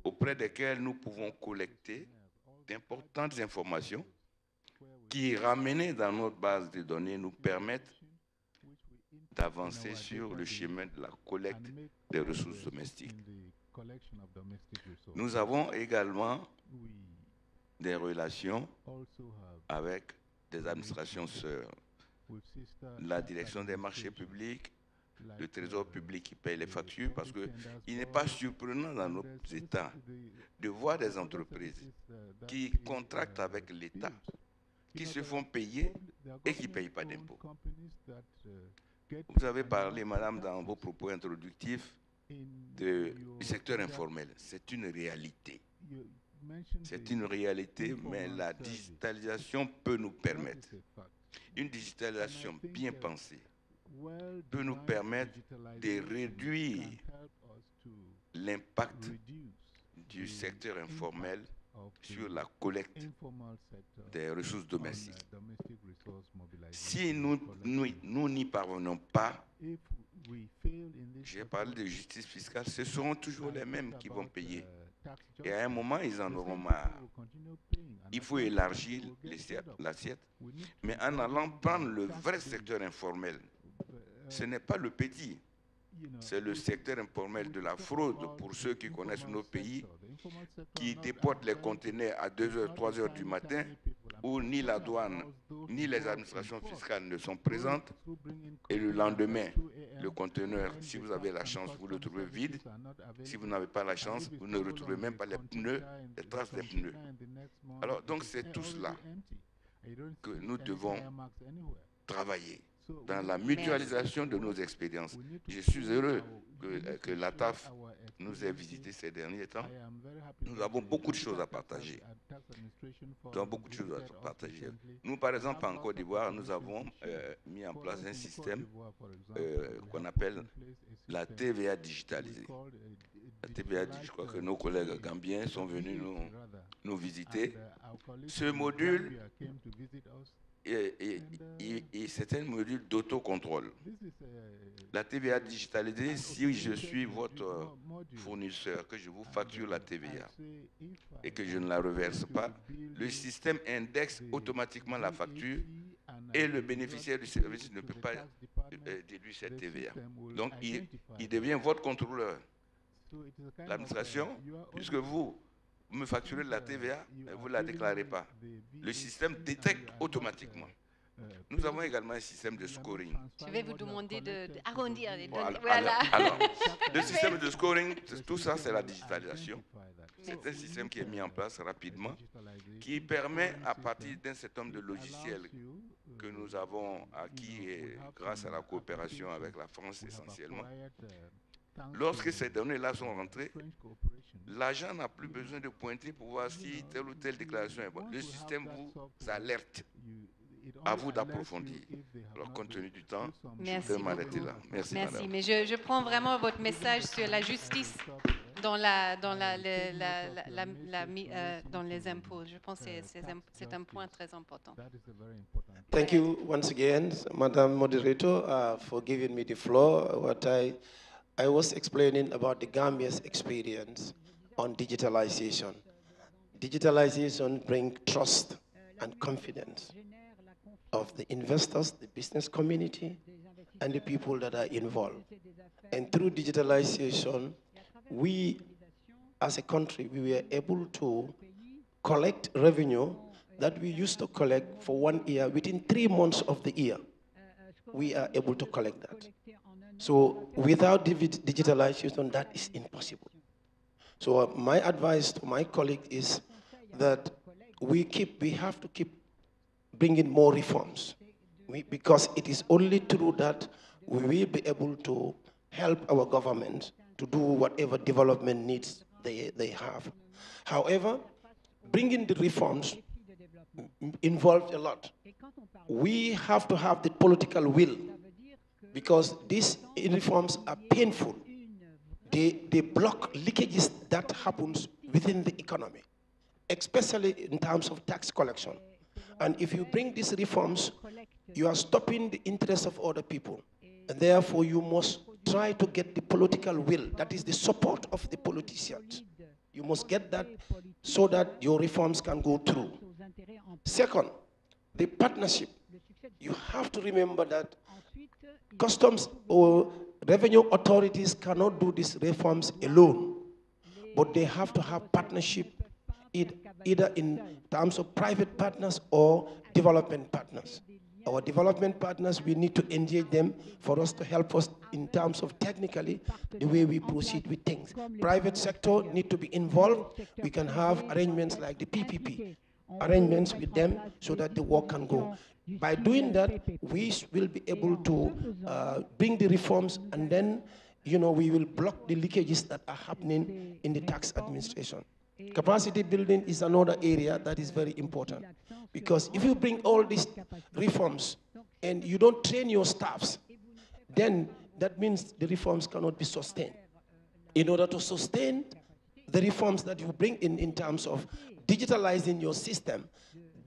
auprès desquels nous pouvons collecter d'importantes informations qui, ramenées dans notre base de données, nous permettent d'avancer sur le chemin de la collecte des ressources domestiques. Nous avons également des relations avec des administrations sœurs, la direction des marchés publics, le trésor public qui paye les factures, parce qu'il n'est pas surprenant dans nos États de voir des entreprises qui contractent avec l'État, qui se font payer et qui ne payent pas d'impôts. Vous avez parlé, Madame, dans vos propos introductifs du secteur informel. C'est une réalité. C'est une réalité, mais la digitalisation peut nous permettre. Une digitalisation bien pensée peut nous permettre de réduire l'impact du secteur informel sur la collecte des ressources domestiques. Si nous n'y parvenons pas, j'ai parlé de justice fiscale, ce seront toujours les mêmes qui vont payer. Et à un moment, ils en auront marre. Il faut élargir l'assiette, mais en allant prendre le vrai secteur informel. Ce n'est pas le petit, c'est le secteur informel de la fraude, pour ceux qui connaissent nos pays, qui déportent les conteneurs à 2h, 3h du matin, où ni la douane, ni les administrations fiscales ne sont présentes, et le lendemain, le conteneur, si vous avez la chance, vous le trouvez vide. Si vous n'avez pas la chance, vous ne retrouvez même pas les pneus, les traces des pneus. Alors, donc, c'est tout cela que nous devons travailler dans la mutualisation de nos expériences. Je suis heureux que la TAF nous ait visités ces derniers temps. Nous avons beaucoup de choses à partager. Nous, par exemple, en Côte d'Ivoire, nous avons mis en place un système qu'on appelle la TVA digitalisée. La TVA, je crois que nos collègues gambiens sont venus nous visiter. Ce module c'est un module d'autocontrôle. La TVA digitalisée, si je suis votre fournisseur, que je vous facture la TVA et que je ne la reverse pas, le système indexe automatiquement la facture et le bénéficiaire du service ne peut pas déduire cette TVA. Donc, il devient votre contrôleur. L'administration, puisque vous me facturez de la TVA, mais vous ne la déclarez pas. Le système détecte automatiquement. Nous avons également un système de scoring. Je vais vous demander d'arrondir les données. Voilà. Alors, le système de scoring, tout ça, c'est la digitalisation. C'est un système qui est mis en place rapidement, qui permet, à partir d'un certain nombre de logiciels que nous avons acquis grâce à la coopération avec la France essentiellement, lorsque ces données-là sont rentrées, l'agent n'a plus besoin de pointer pour voir si telle ou telle déclaration est bonne. Le système vous alerte. À vous d'approfondir. Alors, compte tenu du temps, je vais m'arrêter là. Merci, madame. Mais je prends vraiment votre message sur la justice dans les impôts. Je pense que c'est un point très important. Thank you once again, Madam Moderator, for giving me the floor. What I was explaining about the Gambia's experience on digitalization. Digitalization brings trust and confidence of the investors, the business community, and the people that are involved. And through digitalization, we, as a country, we were able to collect revenue that we used to collect for 1 year. Within 3 months of the year, we are able to collect that. So without digitalization, that is impossible. So my advice to my colleague is that we have to keep bringing more reforms, because it is only through that we will be able to help our government to do whatever development needs they have. However, bringing the reforms involves a lot. We have to have the political will, because these reforms are painful. They block leakages that happens within the economy, especially in terms of tax collection. And if you bring these reforms, you are stopping the interests of other people. And therefore, you must try to get the political will, that is the support of the politicians. You must get that so that your reforms can go through. Second, the partnership. You have to remember that customs or revenue authorities cannot do these reforms alone, but they have to have partnership either in terms of private partners or development partners. Our development partners, we need to engage them for us to help us in terms of technically the way we proceed with things. Private sector need to be involved. We can have arrangements like the PPP, arrangements with them so that the work can go. By doing that, we will be able to bring the reforms, and then we will block the leakages that are happening in the tax administration. Capacity building is another area that is very important, because if you bring all these reforms and you don't train your staffs, then that means the reforms cannot be sustained. In order to sustain the reforms that you bring in terms of digitalizing your system,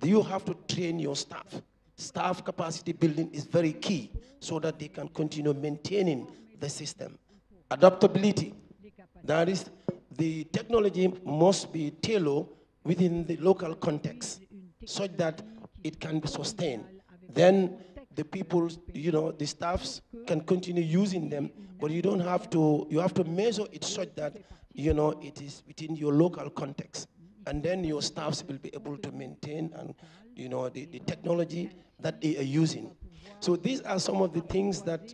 you have to train your staff. Staff capacity building is very key so that they can continue maintaining the system. Adaptability, that is, the technology must be tailored within the local context such that it can be sustained. Then the people, the staffs can continue using them, but you have to measure it such that, it is within your local context. And then your staffs will be able to maintain and, the technology that they are using. So these are some of the things that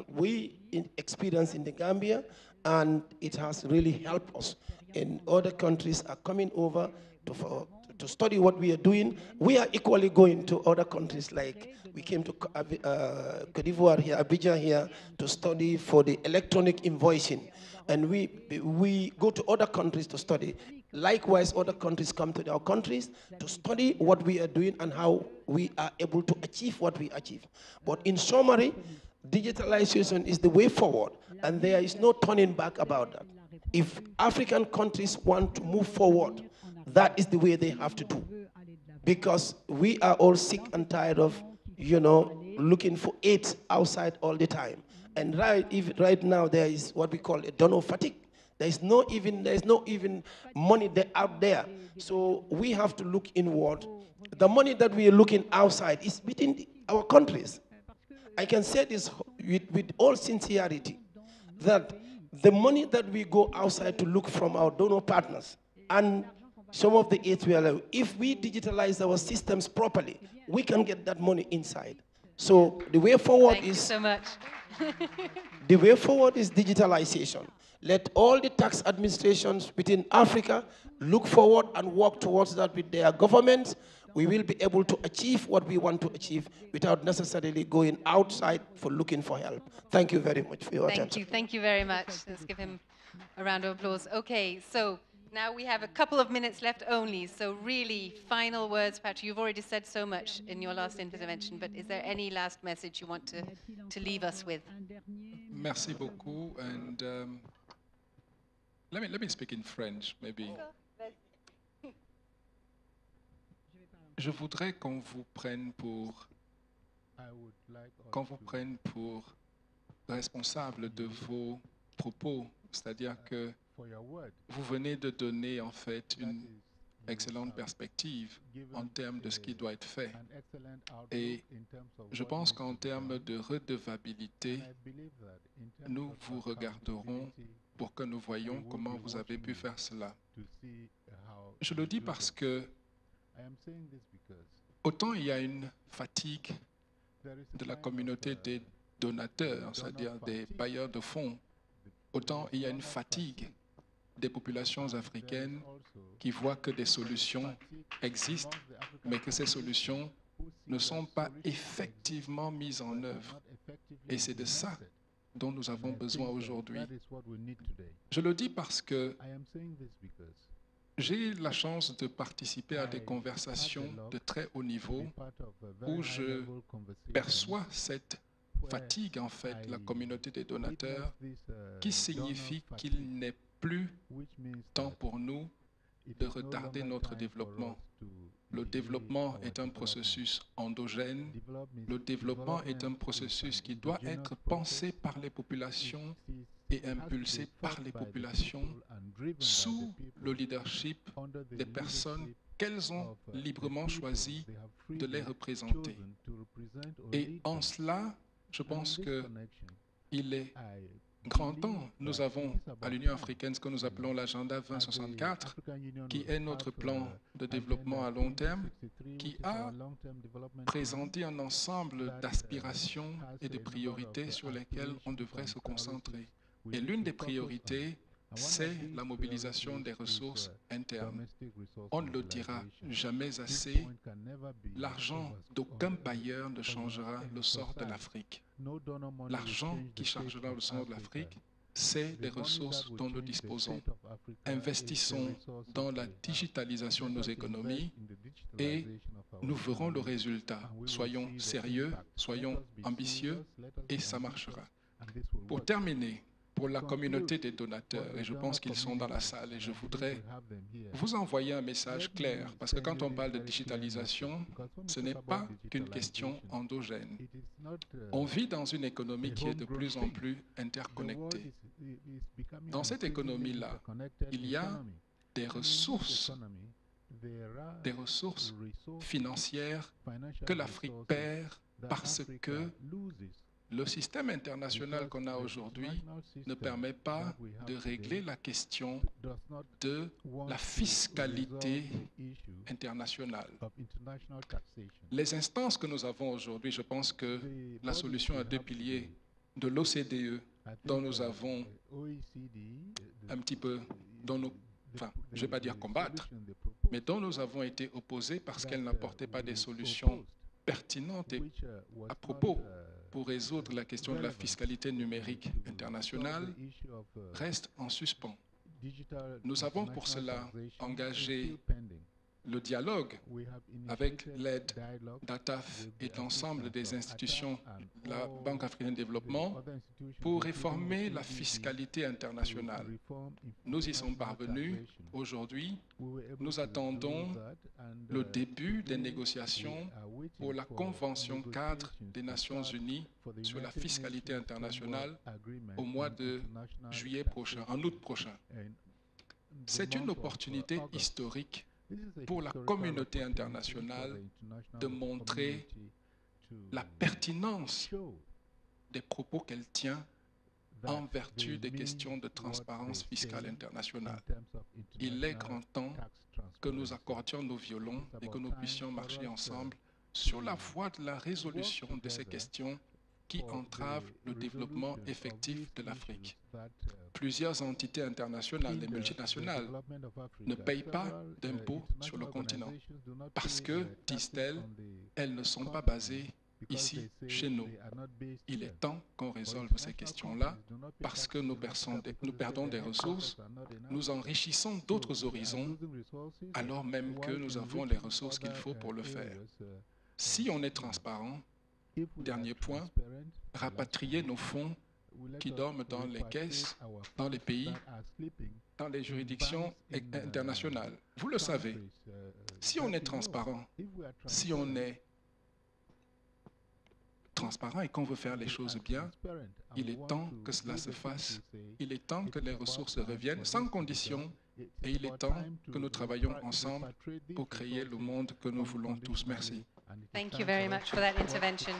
we experience in the Gambia, and it has really helped us. And other countries are coming over to study what we are doing. We are equally going to other countries, like we came to Côte d'Ivoire here, Abidjan here, to study for the electronic invoicing. And we go to other countries to study. Likewise, other countries come to our countries to study what we are doing and how we are able to achieve what we achieve. But in summary, digitalization is the way forward, and there is no turning back about that. If African countries want to move forward, that is the way they have to do. because we are all sick and tired of, looking for aid outside all the time. And right now there is what we call a donor fatigue. There's no even money out there. So we have to look inward. The money that we are looking outside is within our countries. I can say this with all sincerity, that the money that we go outside to look from our donor partners and some of the aids we allow, if we digitalize our systems properly, we can get that money inside. So the way forward Thank you so much. the way forward is digitalization. Let all the tax administrations within Africa look forward and work towards that with their governments. We will be able to achieve what we want to achieve without necessarily going outside for looking for help. Thank you very much for your attention. Thank you very much. Let's give him a round of applause. Okay, so now we have a couple of minutes left only. So really, final words, Patrick. You've already said so much in your last intervention, but is there any last message you want to leave us with? Merci beaucoup. And let me speak in French, maybe. Je voudrais qu'on vous prenne pour responsable de vos propos, c'est-à-dire que vous venez de donner en fait une excellente perspective en termes de ce qui doit être fait. Et je pense qu'en termes de redevabilité, nous vous regarderons pour que nous voyions comment vous avez pu faire cela. Je le dis parce que autant il y a une fatigue de la communauté des donateurs, c'est-à-dire des bailleurs de fonds, autant il y a une fatigue des populations africaines qui voient que des solutions existent, mais que ces solutions ne sont pas effectivement mises en œuvre. Et c'est de ça dont nous avons besoin aujourd'hui. Je le dis parce que j'ai la chance de participer à des conversations de très haut niveau où je perçois cette fatigue, en fait, la communauté des donateurs, qui signifie qu'il n'est plus temps pour nous de retarder notre développement. Le développement est un processus endogène. Le développement est un processus qui doit être pensé par les populations et impulsé par les populations sous le leadership des personnes qu'elles ont librement choisi de les représenter. Et en cela, je pense qu'il est grand temps. Nous avons à l'Union africaine ce que nous appelons l'agenda 2064, qui est notre plan de développement à long terme, qui a présenté un ensemble d'aspirations et de priorités sur lesquelles on devrait se concentrer. Et l'une des priorités, c'est la mobilisation des ressources internes. On ne le dira jamais assez, l'argent d'aucun bailleur ne changera le sort de l'Afrique. L'argent qui changera le sort de l'Afrique, c'est des ressources dont nous disposons. Investissons dans la digitalisation de nos économies et nous verrons le résultat. Soyons sérieux, soyons ambitieux et ça marchera. Pour terminer, pour la communauté des donateurs, et je pense qu'ils sont dans la salle, et je voudrais vous envoyer un message clair, parce que quand on parle de digitalisation, ce n'est pas qu'une question endogène. On vit dans une économie qui est de plus en plus interconnectée. Dans cette économie-là, il y a des ressources financières que l'Afrique perd parce que le système international qu'on a aujourd'hui ne permet pas de régler la question de la fiscalité internationale. Les instances que nous avons aujourd'hui, je pense que la solution à deux piliers de l'OCDE, dont nous avons un petit peu, enfin, je ne vais pas dire combattre, mais dont nous avons été opposés parce qu'elle n'apportait pas des solutions pertinentes et à propos pour résoudre la question de la fiscalité numérique internationale, reste en suspens. Nous avons pour cela engagé le dialogue avec l'aide d'ATAF et l'ensemble des institutions de la Banque africaine de développement pour réformer la fiscalité internationale. Nous y sommes parvenus aujourd'hui. Nous attendons le début des négociations pour la Convention cadre des Nations Unies sur la fiscalité internationale au mois de juillet prochain, en août prochain. C'est une opportunité historique pour la communauté internationale de montrer la pertinence des propos qu'elle tient en vertu des questions de transparence fiscale internationale. Il est grand temps que nous accordions nos violons et que nous puissions marcher ensemble sur la voie de la résolution de ces questions qui entravent le développement effectif de l'Afrique. Plusieurs entités internationales et multinationales ne payent pas d'impôts sur le continent parce que, disent-elles, elles ne sont pas basées ici, chez nous. Il est temps qu'on résolve ces questions-là parce que nous perdons des ressources, nous enrichissons d'autres horizons alors même que nous avons les ressources qu'il faut pour le faire. Si on est transparent, dernier point, rapatrier nos fonds qui dorment dans les caisses, dans les pays, dans les juridictions internationales. Vous le savez, si on est transparent, si on est transparent et qu'on veut faire les choses bien, il est temps que cela se fasse. Il est temps que les ressources reviennent sans condition et il est temps que nous travaillions ensemble pour créer le monde que nous voulons tous. Merci. Thank you very much for that intervention.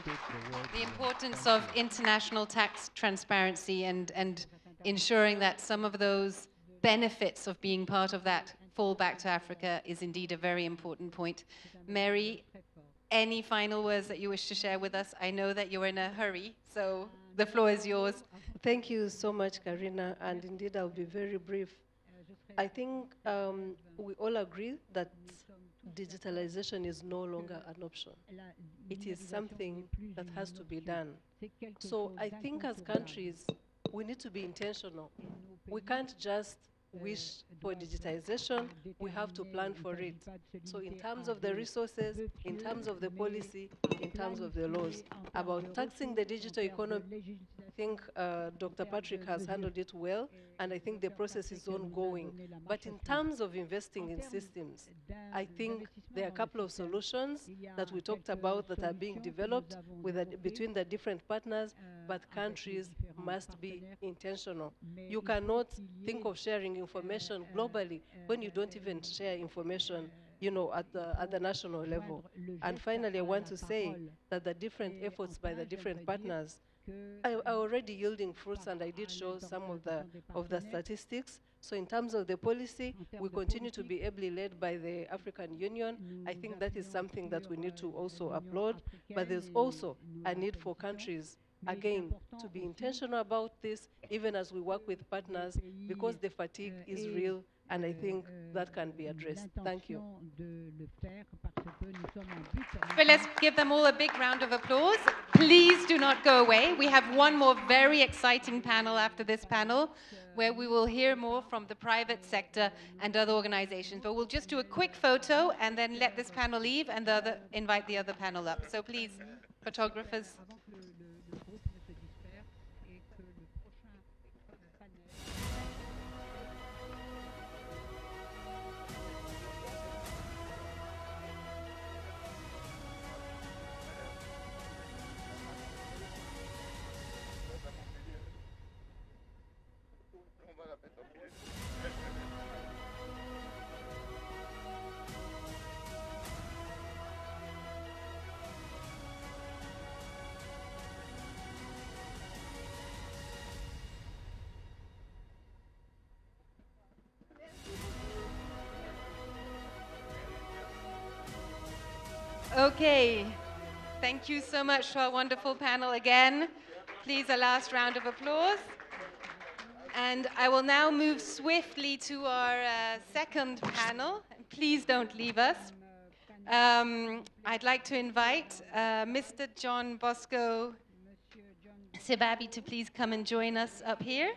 The importance of international tax transparency and ensuring that some of those benefits of being part of that fall back to Africa is indeed a very important point. Mary, any final words that you wish to share with us? I know that you're in a hurry, so the floor is yours. Thank you so much, Karina, and indeed I'll be very brief. I think we all agree that digitalization is no longer an option. It is something that has to be done. So I think as countries, we need to be intentional. We can't just wish for digitization, we have to plan for it. So in terms of the resources, in terms of the policy, in terms of the laws. About taxing the digital economy, I think Dr. Patrick has handled it well, and I think the process is ongoing. But in terms of investing in systems, I think there are a couple of solutions that we talked about that are being developed between the different partners, but countries must be intentional. You cannot think of sharing information globally when you don't even share information, you know, at the national level. And finally, I want to say that the different efforts by the different partners are already yielding fruits, and I did show some of the statistics. So in terms of the policy, we continue to be ably led by the African Union. I think that is something that we need to also applaud, but there's also a need for countries, again, to be intentional about this, even as we work with partners, because the fatigue is real, and I think that can be addressed. Thank you. But let's give them all a big round of applause. Please do not go away. We have one more very exciting panel after this panel, where we will hear more from the private sector and other organizations. But we'll just do a quick photo and then let this panel leave and invite the other panel up. So please, photographers. Okay, thank you so much to our wonderful panel again. Please, a last round of applause. And I will now move swiftly to our second panel. Please don't leave us. I'd like to invite Mr. John Bosco Sibabi to please come and join us up here.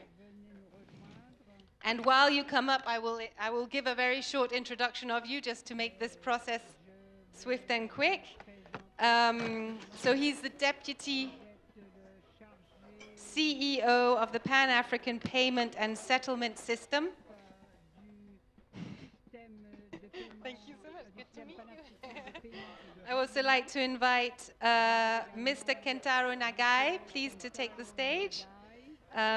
And while you come up, I will give a very short introduction of you just to make this process swift and quick. So he's the Deputy CEO of the Pan-African Payment and Settlement System. Thank you so much. Good to meet you. I would also like to invite Mr. Kentaro Nagai, please to take the stage,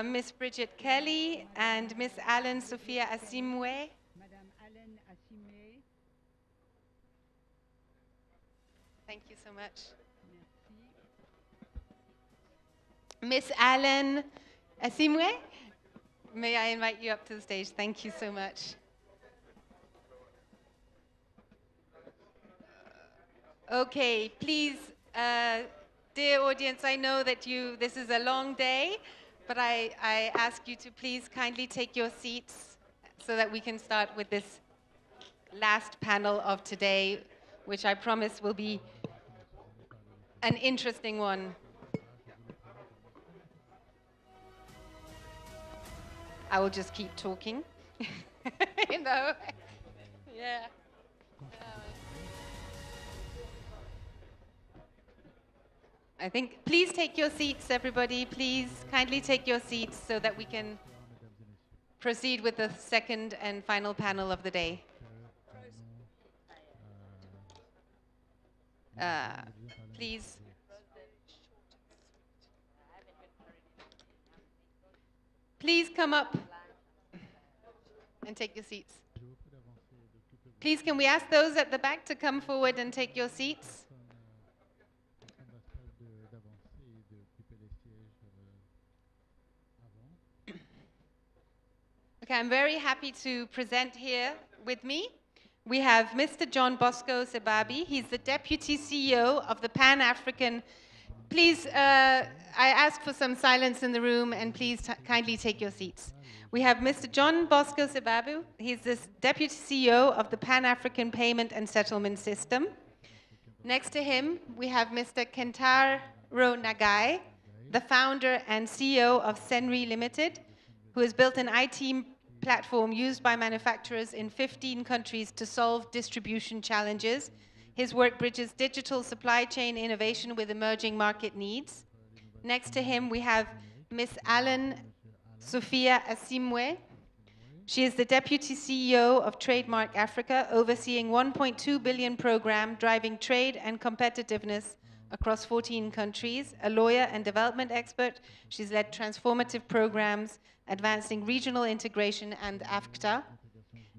Miss Bridget Kelly, and Miss Alan Sophia Asimwe. Thank you so much. Miss Alan Asimwe, may I invite you up to the stage? Thank you so much. Okay, please, dear audience, I know that this is a long day, but I ask you to please kindly take your seats so that we can start with this last panel of today, which I promise will be an interesting one. I will just keep talking. You know? Yeah. I think, please take your seats, everybody. Please kindly take your seats so that we can proceed with the second and final panel of the day. Please. Please come up and take your seats. Please, can we ask those at the back to come forward and take your seats? Okay, I'm very happy to present here with me. We have Mr. John Bosco Sebabi. He's the Deputy CEO of the Pan-African. Please, I ask for some silence in the room, and please kindly take your seats. We have Mr. John Bosco Sebabu. He's the Deputy CEO of the Pan-African Payment and Settlement System. Next to him, we have Mr. Kentaro Nagai, the founder and CEO of Senri Limited, who has built an IT platform used by manufacturers in 15 countries to solve distribution challenges. His work bridges digital supply chain innovation with emerging market needs. Next to him, we have Miss Alan Sophia Asimwe. She is the Deputy CEO of Trademark Africa, overseeing 1.2 billion program, driving trade and competitiveness across 14 countries. A lawyer and development expert, she's led transformative programs, advancing regional integration and AFCTA.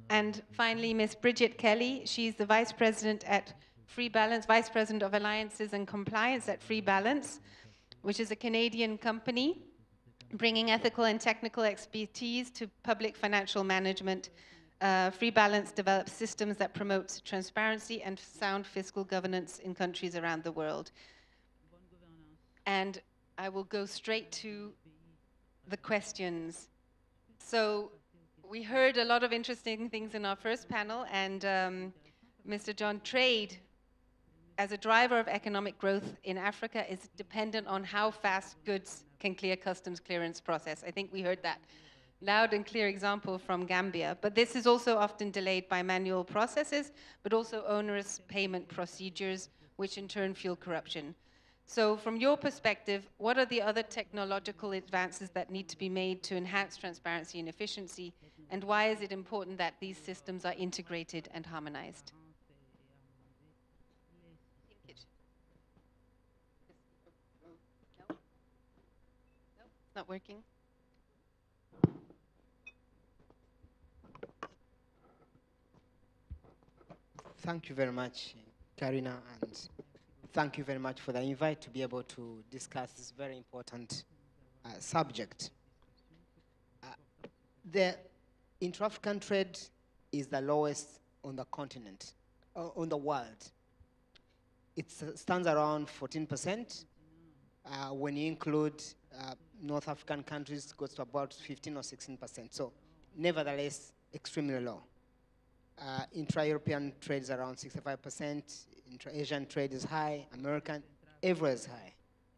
And finally, Miss Bridget Kelly. She's the Vice President at Free Balance, Vice President of Alliances and Compliance at Free Balance, which is a Canadian company bringing ethical and technical expertise to public financial management. Free Balance develops systems that promote transparency and sound fiscal governance in countries around the world. And I will go straight to the questions. So we heard a lot of interesting things in our first panel, and Mr. John, trade as a driver of economic growth in Africa is dependent on how fast goods can clear customs clearance process. I think we heard that loud and clear example from Gambia. But this is also often delayed by manual processes, but also onerous payment procedures, which in turn fuel corruption. So from your perspective, what are the other technological advances that need to be made to enhance transparency and efficiency? And why is it important that these systems are integrated and harmonized? Not working. Thank you very much, Karina, and thank you very much for the invite to be able to discuss this very important subject. The intra-African trade is the lowest on the continent, on the world. It stands around 14%. When you include North African countries, it goes to about 15 or 16%. So, nevertheless, extremely low. Intra-European trade is around 65%. Intra-Asian trade is high. American, everywhere is high.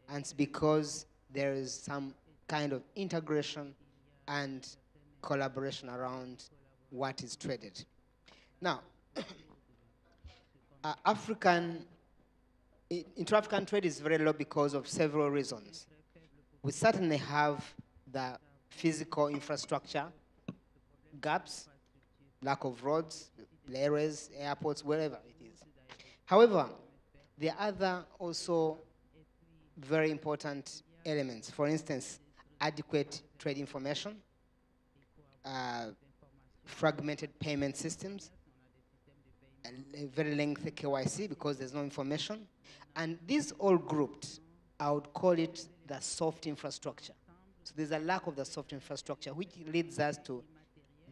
And it's because there is some kind of integration and collaboration around what is traded. Now, intra-African trade is very low because of several reasons. We certainly have the physical infrastructure gaps, lack of roads, railways, airports, wherever it is. However, there are other also very important elements. For instance, adequate trade information, fragmented payment systems, a very lengthy KYC because there's no information. And these all grouped, I would call it the soft infrastructure. So there's a lack of the soft infrastructure, which leads us to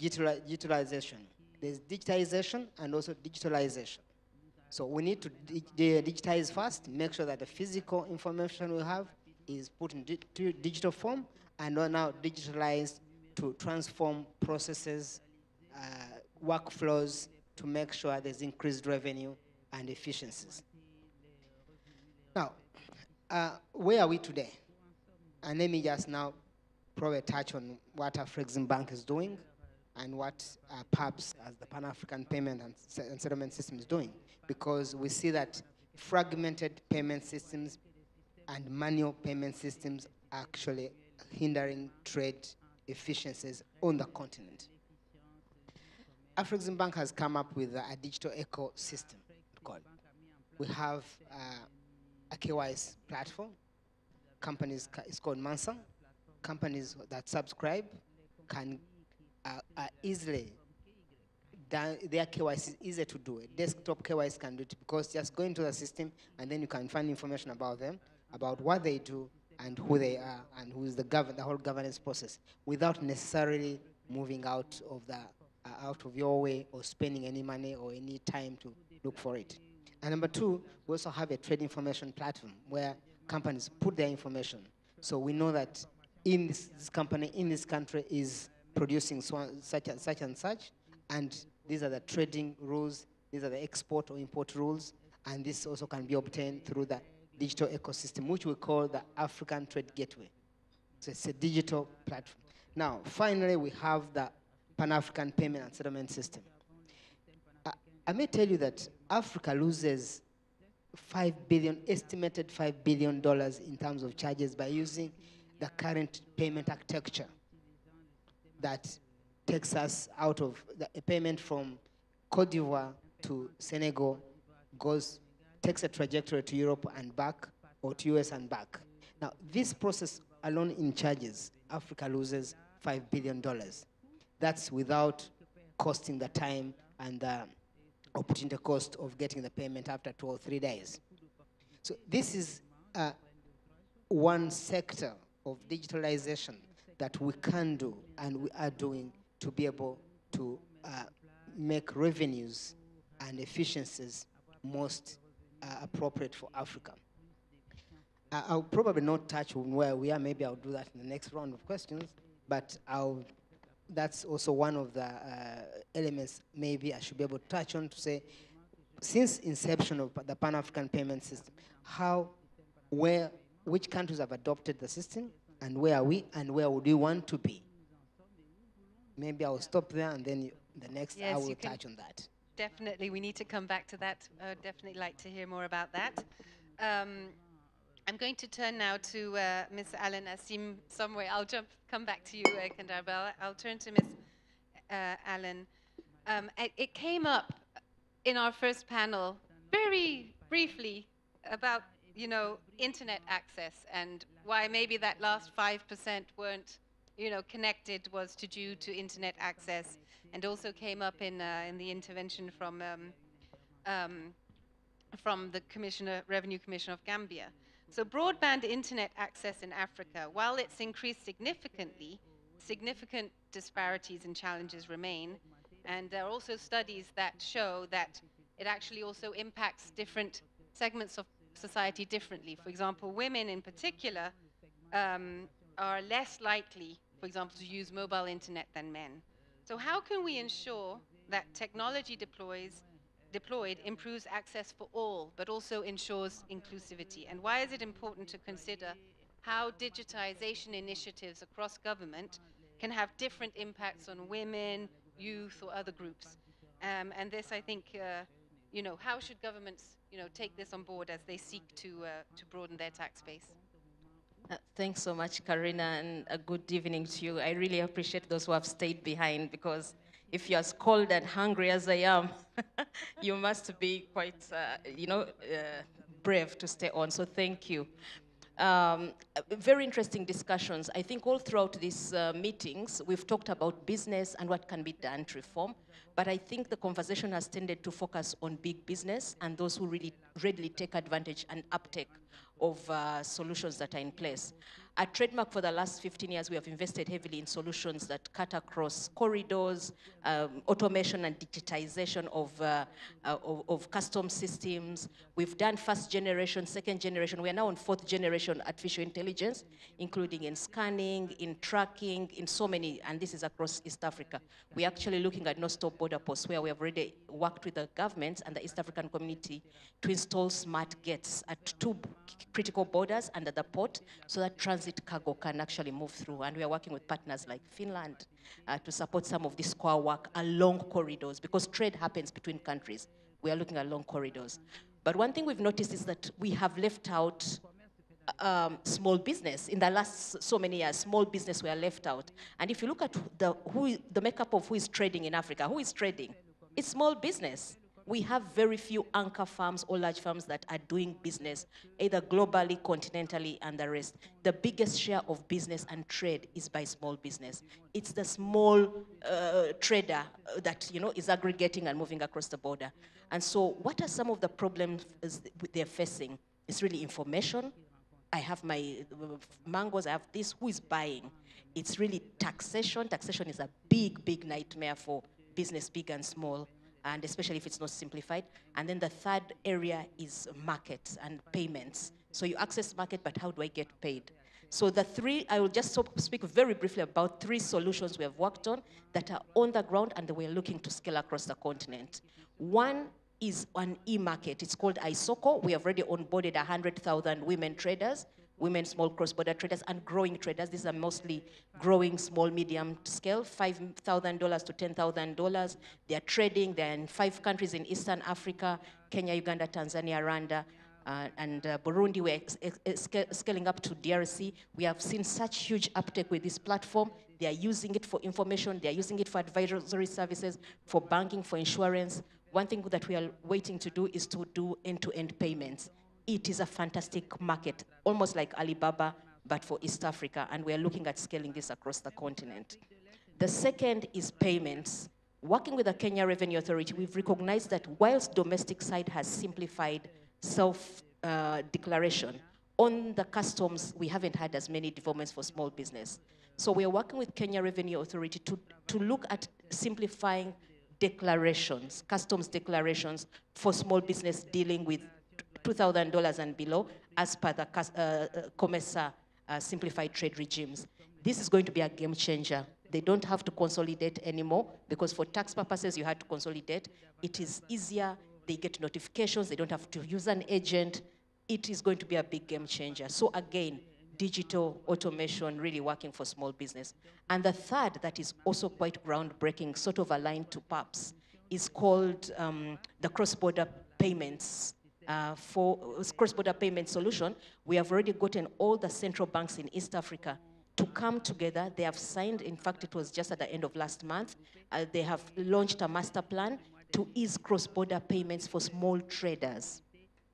digitalization. There's digitization and also digitalization. So we need to digitize first, make sure that the physical information we have is put in digital form, and now digitalized to transform processes, workflows, to make sure there's increased revenue and efficiencies. Now, where are we today? And let me just now probably touch on what Afreximbank is doing and what PABS, as the Pan-African Payment and Settlement System, is doing. Because we see that fragmented payment systems and manual payment systems are actually hindering trade efficiencies on the continent. Afreximbank has come up with a digital ecosystem. We have a KYS platform. Companies, it's called Mansa. Companies that subscribe can easily, their KYC is easy to do. A desktop KYC can do it because just go into the system and then you can find information about them, about what they do and who they are and who is the whole governance process without necessarily moving out of your way or spending any money or any time to look for it. And number two, we also have a trade information platform where companies put their information. So we know that in this company, in this country is producing such and such, and these are the trading rules, these are the export or import rules, and this also can be obtained through the digital ecosystem, which we call the African Trade Gateway. So it's a digital platform. Now, finally, we have the Pan-African Payment and Settlement System. I may tell you that Africa loses estimated $5 billion in terms of charges by using the current payment architecture that takes us out of a payment from Cote d'Ivoire to Senegal, takes a trajectory to Europe and back, or to US and back. Now, this process alone in charges, Africa loses $5 billion. That's without costing the time and the opportunity cost of getting the payment after 2 or 3 days. So this is one sector of digitalization that we can do and we are doing to be able to make revenues and efficiencies most appropriate for Africa. I'll probably not touch on where we are. Maybe I'll do that in the next round of questions, but that's also one of the elements maybe I should be able to touch on to say, since inception of the Pan-African payment system, which countries have adopted the system, and where are we, and where would we want to be? Maybe I'll stop there, and then the next I will touch on that. Definitely, we need to come back to that. I would definitely like to hear more about that. I'm going to turn now to Ms. Alan Asim somewhere. I'll come back to you, Kandar, but I'll turn to Ms. Alan. It came up in our first panel very briefly about, internet access and why maybe that last 5% weren't, connected was due to internet access, and also came up in the intervention from the Revenue Commissioner of Gambia. So broadband internet access in Africa, while it's increased significantly, significant disparities and challenges remain. And there are also studies that show that it actually also impacts different segments of society differently. For example, women in particular are less likely, for example, to use mobile internet than men. So how can we ensure that technology deployed improves access for all, but also ensures inclusivity? And why is it important to consider how digitization initiatives across government can have different impacts on women, youth, or other groups? And this, I think, how should governments, take this on board as they seek to broaden their tax base? Thanks so much, Karina, and a good evening to you. I really appreciate those who have stayed behind because if you're as cold and hungry as I am, you must be quite, brave to stay on. So thank you. Very interesting discussions. I think all throughout these meetings, we've talked about business and what can be done to reform. But I think the conversation has tended to focus on big business and those who really readily take advantage and uptake of solutions that are in place. At Trademark, for the last 15 years, we have invested heavily in solutions that cut across corridors, automation and digitization of custom systems. We've done first generation, second generation. We are now on fourth generation artificial intelligence, including in scanning, in tracking, in so many, and this is across East Africa. We're actually looking at no-stop border posts, where we have already worked with the government and the East African community to install smart gates at 2 critical borders and at the port, so that transit cargo can actually move through. And we are working with partners like Finland to support some of this core work along corridors, because trade happens between countries. We are looking at long corridors. But one thing we've noticed is that we have left out small business. In the last so many years, small business were left out. And if you look at the makeup of who is trading in Africa, who is trading? It's small business. We have very few anchor firms or large firms that are doing business, either globally, continentally, and the rest. The biggest share of business and trade is by small business. It's the small trader that is aggregating and moving across the border. And so what are some of the problems they're facing? It's really information. I have my mangoes, I have this, who is buying? It's really taxation. Taxation is a big, big nightmare for business, big and small, and especially if it's not simplified. And then the third area is markets and payments. So you access market, but how do I get paid? So the three, I will just speak very briefly about 3 solutions we have worked on that are on the ground and we're looking to scale across the continent. One is an e-market. It's called Isoko. We have already onboarded 100,000 women traders, women small cross-border traders, and growing traders. These are mostly growing small, medium scale, $5,000 to $10,000. They are trading. They're in 5 countries in Eastern Africa: Kenya, Uganda, Tanzania, Rwanda, and Burundi. We're scaling up to DRC. We have seen such huge uptake with this platform. They are using it for information. They are using it for advisory services, for banking, for insurance. One thing that we are waiting to do is to do end-to-end payments. It is a fantastic market, almost like Alibaba, but for East Africa, and we are looking at scaling this across the continent. The second is payments. Working with the Kenya Revenue Authority, we've recognized that whilst domestic side has simplified self-declaration, on the customs, we haven't had as many developments for small business. So we are working with Kenya Revenue Authority to look at simplifying declarations, customs declarations for small business dealing with $2,000 and below, as per the COMESA simplified trade regimes. This is going to be a game changer. They don't have to consolidate anymore, because for tax purposes, you had to consolidate. It is easier. They get notifications. They don't have to use an agent. It is going to be a big game changer. So again, digital automation really working for small business. And the third that is also quite groundbreaking, sort of aligned to PAPS, is called the cross-border payments. For cross-border payment solution, we have already gotten all the central banks in East Africa to come together. They have signed, in fact, it was just at the end of last month, they have launched a master plan to ease cross-border payments for small traders.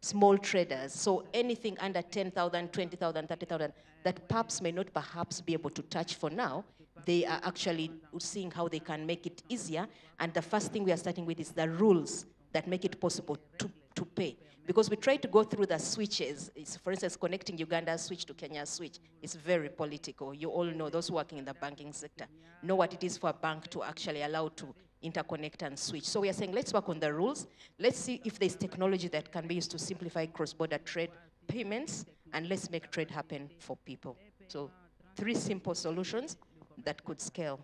Small traders, so anything under 10,000, 20,000, 30,000, that PAPS may not perhaps be able to touch for now. They are actually seeing how they can make it easier, and the first thing we are starting with is the rules that make it possible to pay. Because we try to go through the switches. It's, for instance, connecting Uganda's switch to Kenya's switch. It's very political. You all know, those working in the banking sector, know what it is for a bank to actually allow to interconnect and switch. So we are saying, let's work on the rules. Let's see if there's technology that can be used to simplify cross-border trade payments, and let's make trade happen for people. So 3 simple solutions that could scale.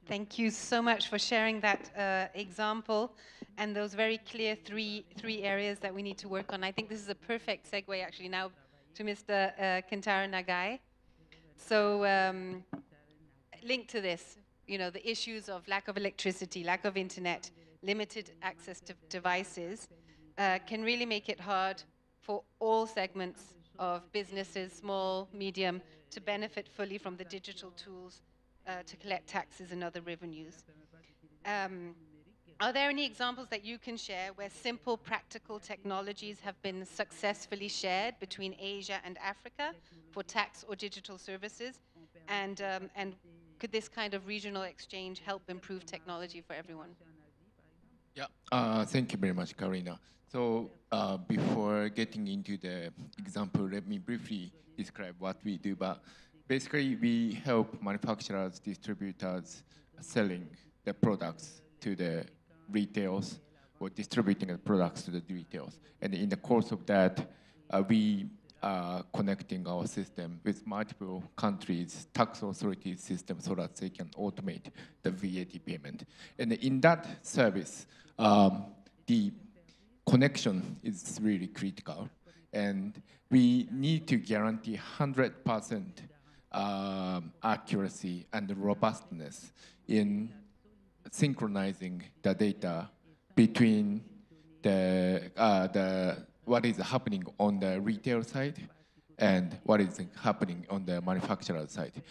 Thank you so much for sharing that example and those very clear three areas that we need to work on. I think this is a perfect segue actually now to Mr. Kentaro Nagai. So linked to this, the issues of lack of electricity, lack of internet, limited access to devices can really make it hard for all segments of businesses, small, medium, to benefit fully from the digital tools to collect taxes and other revenues. Are there any examples that you can share where simple, practical technologies have been successfully shared between Asia and Africa for tax or digital services? And could this kind of regional exchange help improve technology for everyone? Yeah, thank you very much, Karina. So before getting into the example, let me briefly describe what we do. But basically, we help manufacturers, distributors, selling the products to the retails or distributing the products to the retails. And in the course of that, we are connecting our system with multiple countries' tax authority systems so that they can automate the VAT payment. And in that service, the connection is really critical. And we need to guarantee 100% accuracy and robustness in synchronizing the data between what is happening on the retail side and what is happening on the manufacturer side.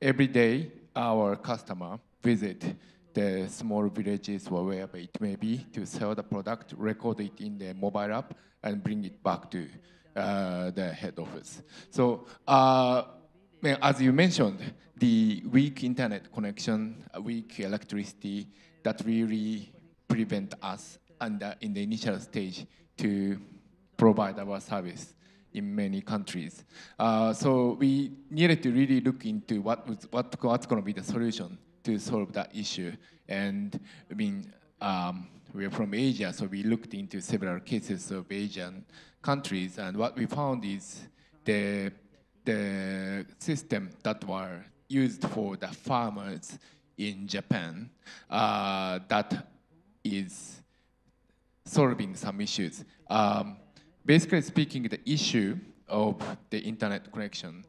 Every day, our customer visit the small villages or wherever it may be to sell the product, record it in the mobile app, and bring it back to the head office. So as you mentioned, the weak internet connection, weak electricity, that really prevent us in the initial stage to provide our service in many countries. So we needed to really look into what's going to be the solution to solve that issue. And I mean, we're from Asia, so we looked into several cases of Asian countries, and what we found is the system that were used for the farmers in Japan that is solving some issues. Basically speaking, the issue of the internet connection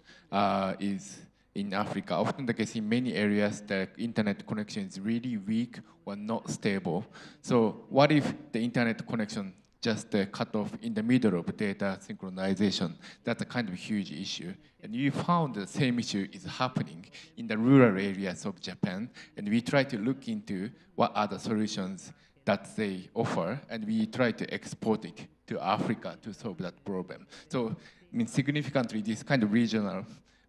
is in Africa. Often the case in many areas, the internet connection is really weak or not stable. So what if the internet connection just cut off in the middle of data synchronization? That's a kind of huge issue. And we found the same issue is happening in the rural areas of Japan. And we try to look into what are the solutions that they offer, and we try to export it to Africa to solve that problem. So, I mean, significantly, this kind of regional,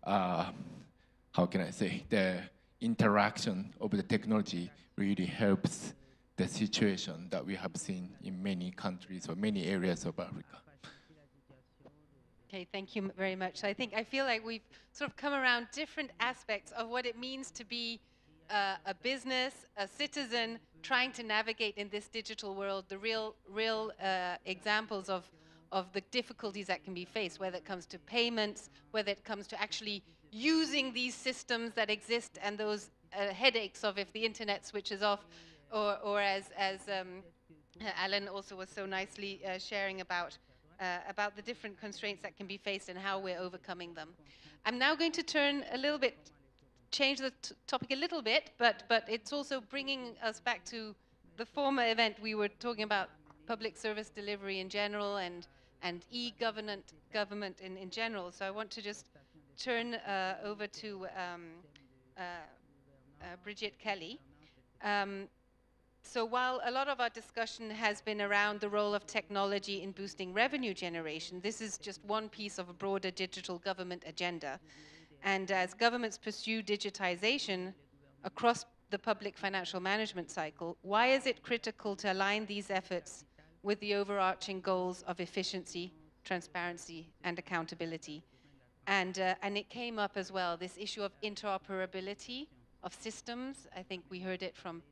how can I say, the interaction of the technology really helps the situation that we have seen in many countries or many areas of Africa. Okay, thank you very much. I feel like we've sort of come around different aspects of what it means to be a business, a citizen, trying to navigate in this digital world, the real examples of the difficulties that can be faced, whether it comes to payments, whether it comes to actually using these systems that exist, and those headaches of if the internet switches off, or as Alan also was so nicely sharing about the different constraints that can be faced and how we're overcoming them. I'm now going to turn a little bit, change the topic a little bit, but it's also bringing us back to the former event. We were talking about public service delivery in general and e-government in general. So I want to just turn over to Bridget Kelly. So while a lot of our discussion has been around the role of technology in boosting revenue generation, this is just one piece of a broader digital government agenda. And as governments pursue digitization across the public financial management cycle, why is it critical to align these efforts with the overarching goals of efficiency, transparency, and accountability? And it came up as well, this issue of interoperability of systems. I think we heard it from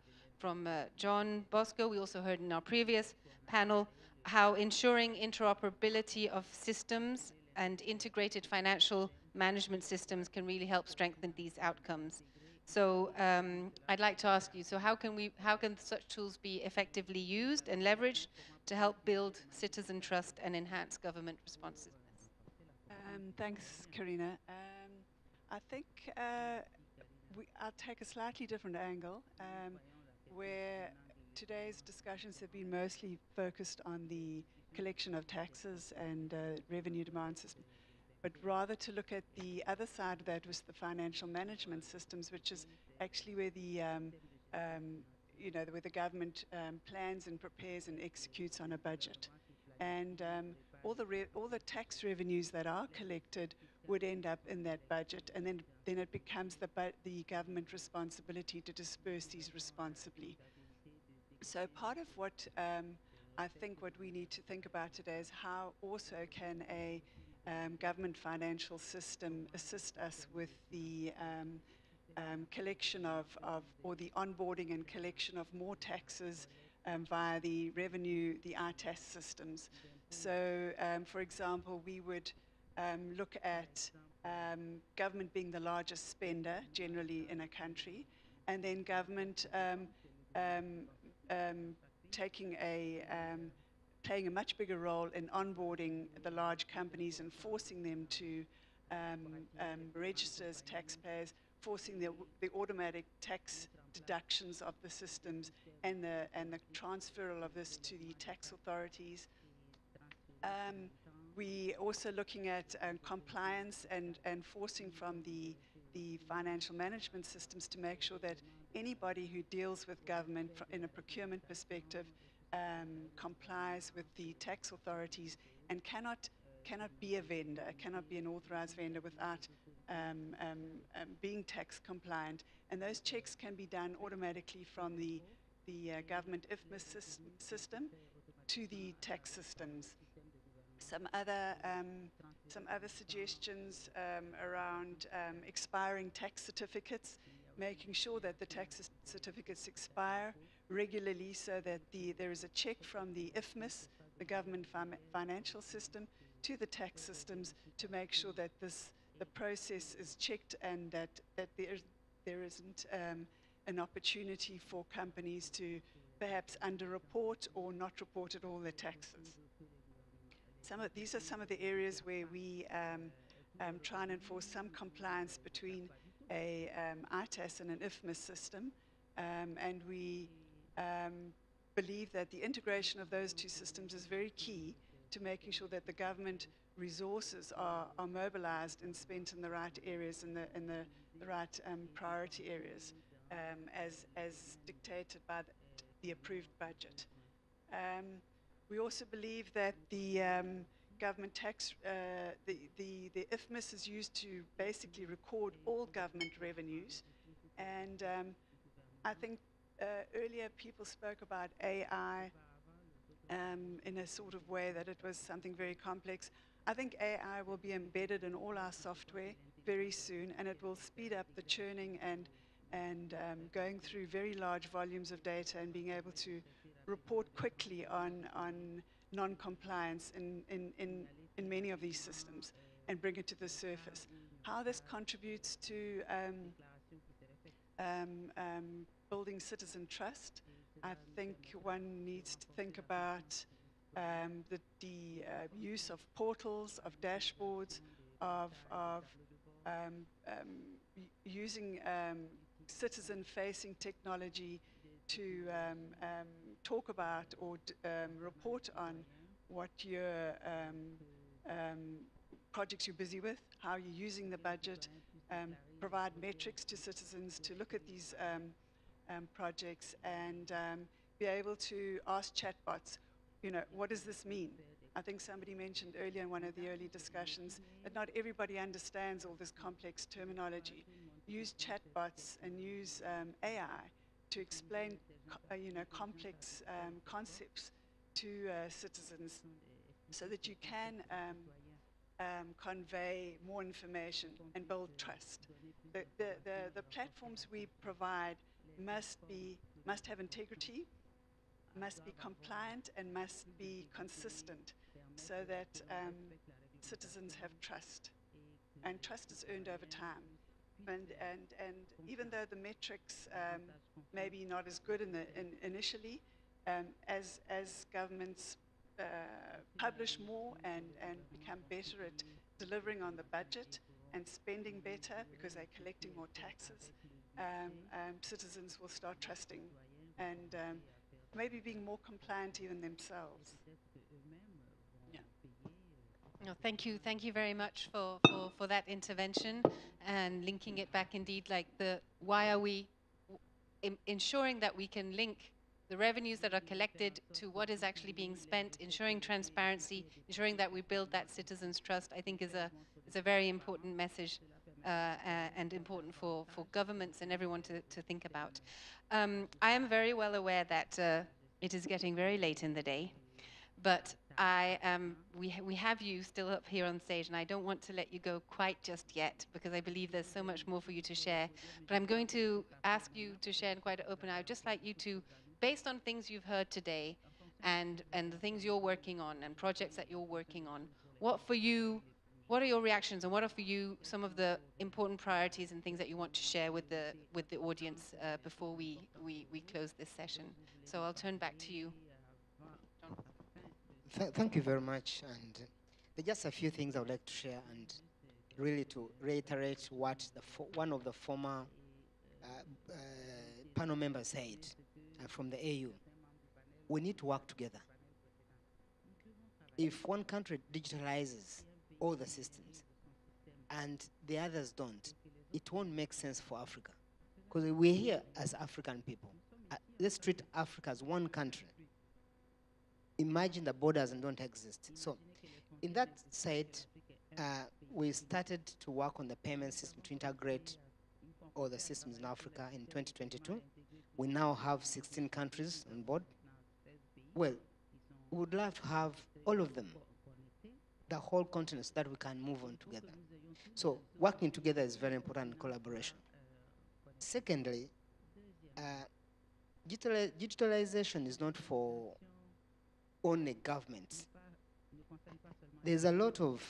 John Bosco. We also heard in our previous panel how ensuring interoperability of systems and integrated financial management systems can really help strengthen these outcomes. So I'd like to ask you, so how can such tools be effectively used and leveraged to help build citizen trust and enhance government responsiveness? Thanks, Karina. I think I'll take a slightly different angle, where today's discussions have been mostly focused on the collection of taxes and revenue demand system, but rather to look at the other side of that was the financial management systems, which is actually where the where the government plans and prepares and executes on a budget. And all the tax revenues that are collected would end up in that budget, and then it becomes the government responsibility to disperse these responsibly. So part of what I think what we need to think about today is how also can a government financial system assist us with the collection of, or the onboarding and collection of more taxes via the ITAS systems. So, for example, we would look at government being the largest spender generally in a country, and then government playing a much bigger role in onboarding the large companies and forcing them to register as taxpayers, forcing the automatic tax deductions of the systems and the transferal of this to the tax authorities. We also looking at compliance and forcing from the financial management systems to make sure that anybody who deals with government in a procurement perspective complies with the tax authorities and cannot be a vendor, cannot be an authorized vendor without being tax compliant. And those checks can be done automatically from the government IFMIS system to the tax systems. Some other suggestions around expiring tax certificates, making sure that the tax certificates expire regularly so that there is a check from the IFMIS, the government financial system, to the tax systems to make sure that the process is checked and that there isn't an opportunity for companies to perhaps underreport or not report at all their taxes. These are some of the areas where we try and enforce some compliance between a ITAS and an IFMIS system, and we believe that the integration of those two systems is very key to making sure that the government resources are mobilized and spent in the right areas, in the right priority areas, as dictated by the approved budget. We also believe that the government tax, the IFMIS is used to basically record all government revenues. And I think earlier people spoke about AI in a sort of way that it was something very complex. I think AI will be embedded in all our software very soon, and it will speed up the churning and going through very large volumes of data and being able to report quickly on non-compliance in many of these systems and bring it to the surface. How this contributes to building citizen trust, I think one needs to think about the use of portals, of dashboards, of using citizen-facing technology to talk about or report on what your projects you're busy with, how you're using the budget, provide metrics to citizens to look at these projects and be able to ask chatbots, what does this mean? I think somebody mentioned earlier in one of the early discussions that not everybody understands all this complex terminology. Use chatbots and use AI to explain complex concepts to citizens so that you can convey more information and build trust. The platforms we provide must have integrity, must be compliant, and must be consistent so that citizens have trust. And trust is earned over time. And even though the metrics may be not as good initially, as governments publish more and become better at delivering on the budget and spending better because they're collecting more taxes, citizens will start trusting and maybe being more compliant even themselves. Yeah. No, thank you very much for that intervention and linking it back indeed, like why are we ensuring that we can link the revenues that are collected to what is actually being spent, ensuring transparency, ensuring that we build that citizens' trust, I think is a very important message and important for governments and everyone to think about. I am very well aware that it is getting very late in the day, but we have you still up here on stage, and I don't want to let you go quite just yet, because I believe there's so much more for you to share. But I'm going to ask you to share in quite an open eye. I'd just like you to, based on things you've heard today, and the things you're working on, and projects that you're working on, what are your reactions, and what are for you some of the important priorities and things that you want to share with the audience before we close this session? So I'll turn back to you. Thank you very much. And there are just a few things I would like to share, and really to reiterate what one of the former panel members said from the AU. We need to work together. If one country digitalizes all the systems and the others don't, it won't make sense for Africa. Because we're here as African people. Let's treat Africa as one country. Imagine the borders don't exist. So in that side, we started to work on the payment system to integrate all the systems in Africa in 2022. We now have 16 countries on board. Well, we would love to have all of them, the whole continent, so that we can move on together. So working together is very important in collaboration. Secondly, digitalization is not for only governments. There's a lot of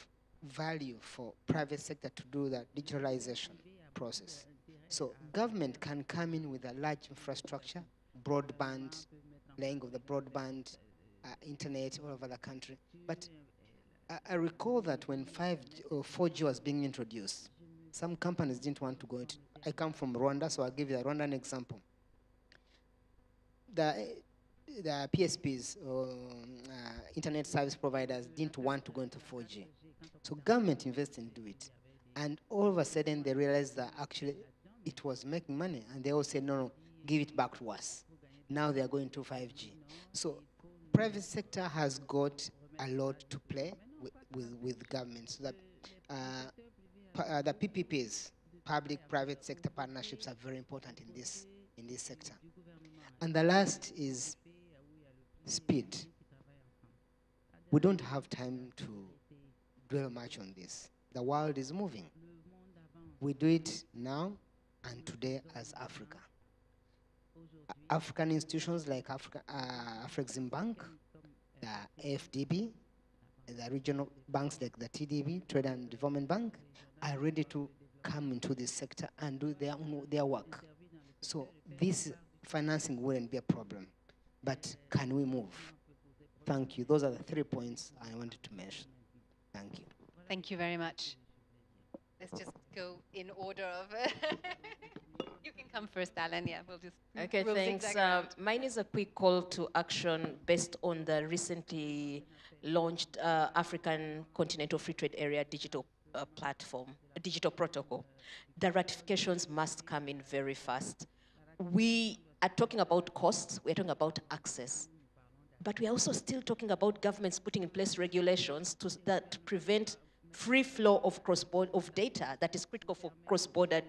value for private sector to do that digitalization process. So government can come in with a large infrastructure, broadband, laying of the broadband, internet all over the country. But I recall that when 5G or 4G was being introduced, some companies didn't want to go into. I come from Rwanda, so I'll give you a Rwandan example. The PSPs, or internet service providers, didn't want to go into 4G. So government invested in do it. And all of a sudden, they realized that actually it was making money. And they all said, no, give it back to us. Now they are going to 5G. So private sector has got a lot to play with government. So that the PPPs, public-private sector partnerships, are very important in this sector. And the last is speed. We don't have time to dwell much on this. The world is moving. We do it now and today as Africa. African institutions like Afrexim Bank, the AFDB, the regional banks like the TDB, Trade and Development Bank, are ready to come into this sector and do their work. So this financing wouldn't be a problem. But can we move? Thank you. Those are the 3 points I wanted to mention. Thank you. Thank you very much. Let's just go in order of... You can come first, Alan. Yeah, we'll just... Okay, we'll thanks. Mine is a quick call to action based on the recently launched African Continental Free Trade Area digital platform, digital protocol. The ratifications must come in very fast. We are talking about costs, we're talking about access. But we are also still talking about governments putting in place regulations that prevent free flow of of data that is critical for cross-border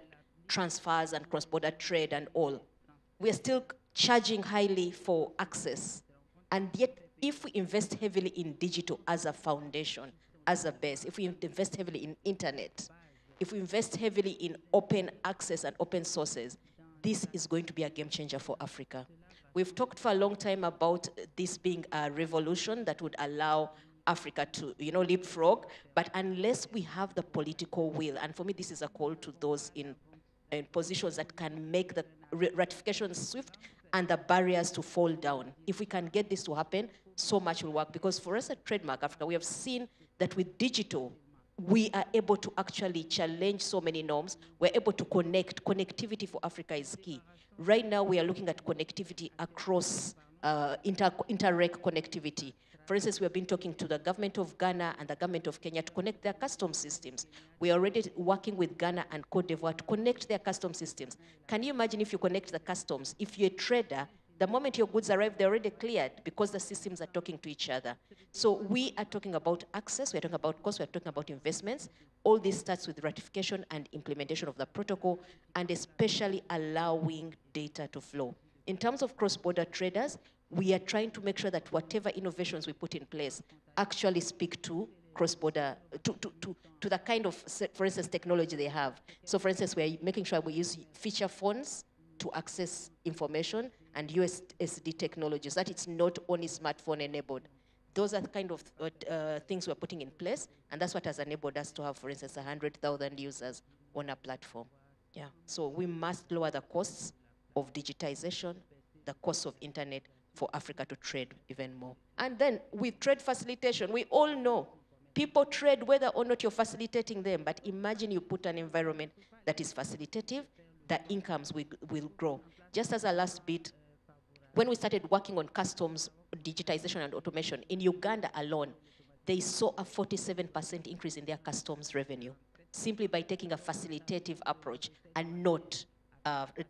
transfers and cross-border trade and all. We are still charging highly for access. And yet, if we invest heavily in digital as a foundation, as a base, if we invest heavily in internet, if we invest heavily in open access and open sources, this is going to be a game changer for Africa. We've talked for a long time about this being a revolution that would allow Africa to, leapfrog, but unless we have the political will, and for me this is a call to those in positions that can make the ratification swift and the barriers to fall down. If we can get this to happen, so much will work. Because for us at Trademark Africa, we have seen that with digital, we are able to actually challenge so many norms. We're able to connect. Connectivity for Africa is key. Right now, we are looking at connectivity across inter-rec connectivity. For instance, we have been talking to the government of Ghana and the government of Kenya to connect their customs systems. We are already working with Ghana and Cote d'Ivoire to connect their customs systems. Can you imagine if you connect the customs? If you're a trader, the moment your goods arrive, they're already cleared because the systems are talking to each other. So we are talking about access, we're talking about cost, we're talking about investments. All this starts with ratification and implementation of the protocol, and especially allowing data to flow. In terms of cross-border traders, we are trying to make sure that whatever innovations we put in place actually speak to cross-border, to the kind of, for instance, technology they have. So for instance, we're making sure we use feature phones to access information and USSD technologies, that it's not only smartphone enabled. Those are the kind of things we're putting in place, and that's what has enabled us to have, for instance, 100,000 users on our platform. Yeah. So we must lower the costs of digitization, the costs of internet for Africa to trade even more. And then with trade facilitation, we all know people trade whether or not you're facilitating them, but imagine you put an environment that is facilitative, the incomes will grow. Just as a last bit, when we started working on customs, digitization and automation, in Uganda alone, they saw a 47% increase in their customs revenue, simply by taking a facilitative approach and not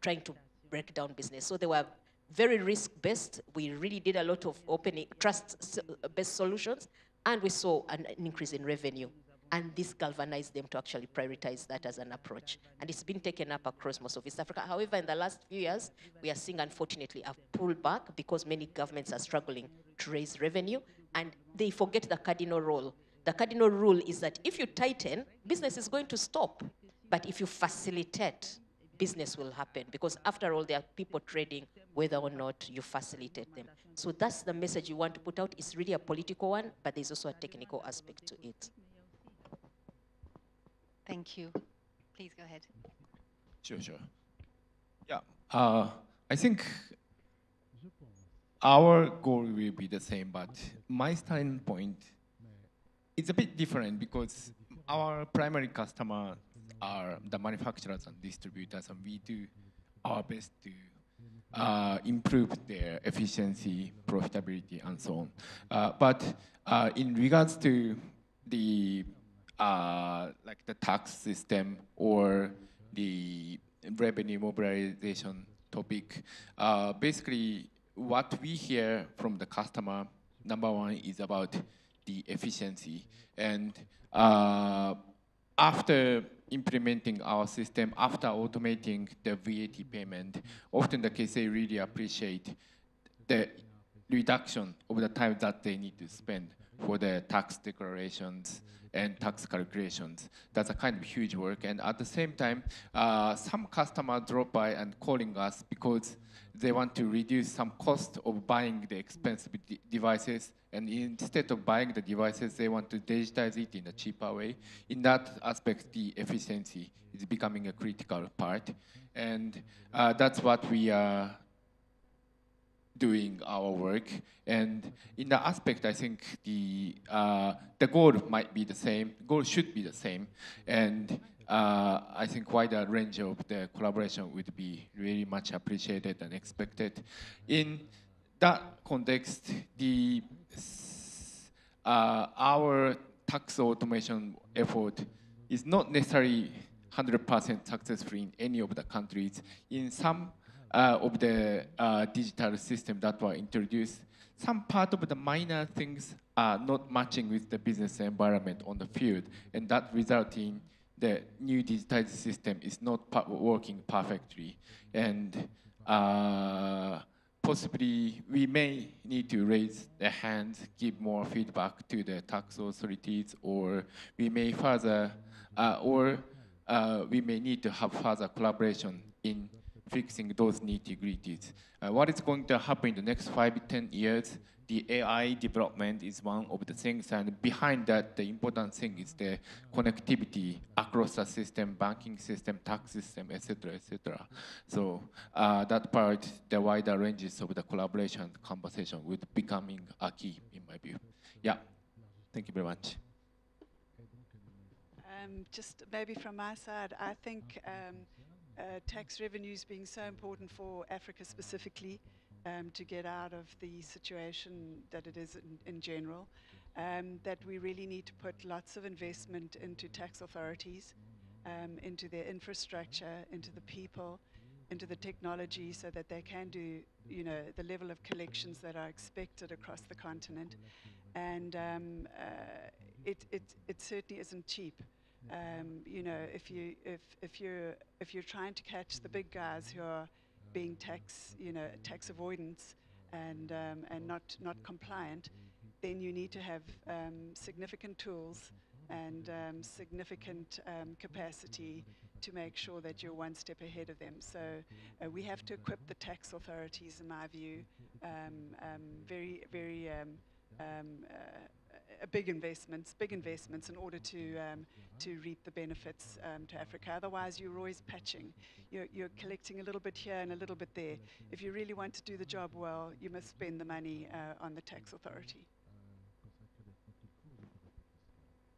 trying to break down business. So they were very risk-based. We really did a lot of opening, trust-based solutions, and we saw an increase in revenue. And this galvanized them to actually prioritize that as an approach. And it's been taken up across most of East Africa. However, in the last few years, we are seeing, unfortunately, a pullback because many governments are struggling to raise revenue, and they forget the cardinal rule. The cardinal rule is that if you tighten, business is going to stop. But if you facilitate, business will happen, because after all, there are people trading whether or not you facilitate them. So that's the message you want to put out. It's really a political one, but there's also a technical aspect to it. Thank you. Please go ahead. Sure. Yeah, I think our goal will be the same, but my standpoint is a bit different because our primary customer are the manufacturers and distributors, and we do our best to improve their efficiency, profitability, and so on. But in regards to the like the tax system or the revenue mobilization topic, basically what we hear from the customer, number one, is about the efficiency. And after implementing our system, after automating the VAT payment, often the case they really appreciate the reduction of the time that they need to spend for the tax declarations and tax calculations. That's a kind of huge work. And at the same time, some customers drop by and calling us because they want to reduce some cost of buying the expensive devices. And instead of buying the devices, they want to digitize it in a cheaper way. In that aspect, the efficiency is becoming a critical part. And that's what we are doing our work. And in the aspect, I think the goal might be the same, goal should be the same. And I think wider range of the collaboration would be really much appreciated and expected. In that context, our tax automation effort is not necessarily 100% successful in any of the countries. In some of the digital system that were introduced, some part of the minor things are not matching with the business environment on the field, and that results in the new digitized system is not working perfectly. And possibly we may need to raise the hands, give more feedback to the tax authorities, or we may further, we may need to have further collaboration in fixing those nitty-gritties. What is going to happen in the next 5 to 10 years? The AI development is one of the things, and behind that, the important thing is the connectivity across the system, banking system, tax system, etc., etc. So that part, the wider ranges of the collaboration and conversation would becoming a key, in my view. Yeah, thank you very much. Just maybe from my side, I think tax revenues being so important for Africa specifically, to get out of the situation that it is in general, that we really need to put lots of investment into tax authorities, into their infrastructure, into the people, into the technology, so that they can do, the level of collections that are expected across the continent. And it certainly isn't cheap. If you're trying to catch the big guys who are being tax avoidance and not compliant, then you need to have significant tools and significant capacity to make sure that you're one step ahead of them. So we have to equip the tax authorities, in my view, very, very big investments in order to reap the benefits to Africa. Otherwise, you're always patching. You're collecting a little bit here and a little bit there. If you really want to do the job well, you must spend the money on the tax authority.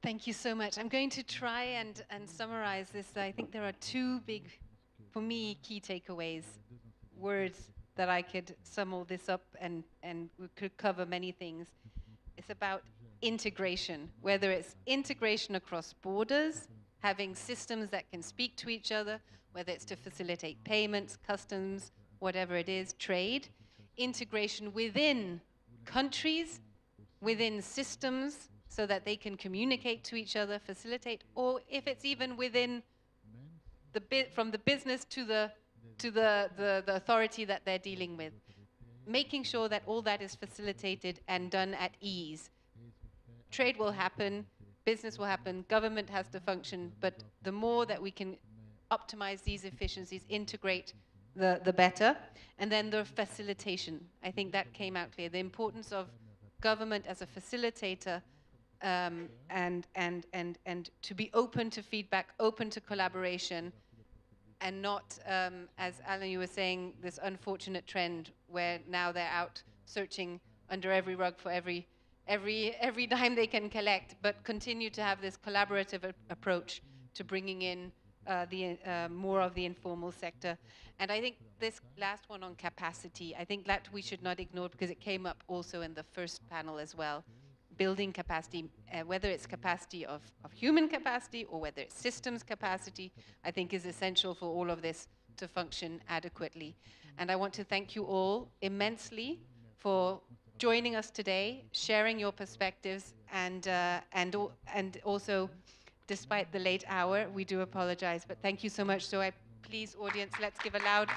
Thank you so much. I'm going to try and summarize this. I think there are two big, for me, key takeaways, words that I could sum all this up, and we could cover many things. It's about integration, whether it's integration across borders, having systems that can speak to each other, whether it's to facilitate payments, customs, whatever it is, trade, integration within countries, within systems, so that they can communicate to each other, facilitate, or if it's even within from the business to the authority that they're dealing with, making sure that all that is facilitated and done at ease. Trade will happen, business will happen, government has to function, but the more that we can optimize these efficiencies, integrate, the better. And then the facilitation, I think that came out clear, the importance of government as a facilitator, and to be open to feedback, open to collaboration, and not, as Alan, you were saying, this unfortunate trend where now they're out searching under every rug for every dime they can collect, but continue to have this collaborative approach to bringing in more of the informal sector. And I think this last one on capacity, I think that we should not ignore, because it came up also in the first panel as well. Building capacity, whether it's capacity of human capacity or whether it's systems capacity, I think is essential for all of this to function adequately. And I want to thank you all immensely for joining us today, sharing your perspectives, and also, despite the late hour, we do apologize, but thank you so much. So please, audience, let's give a loud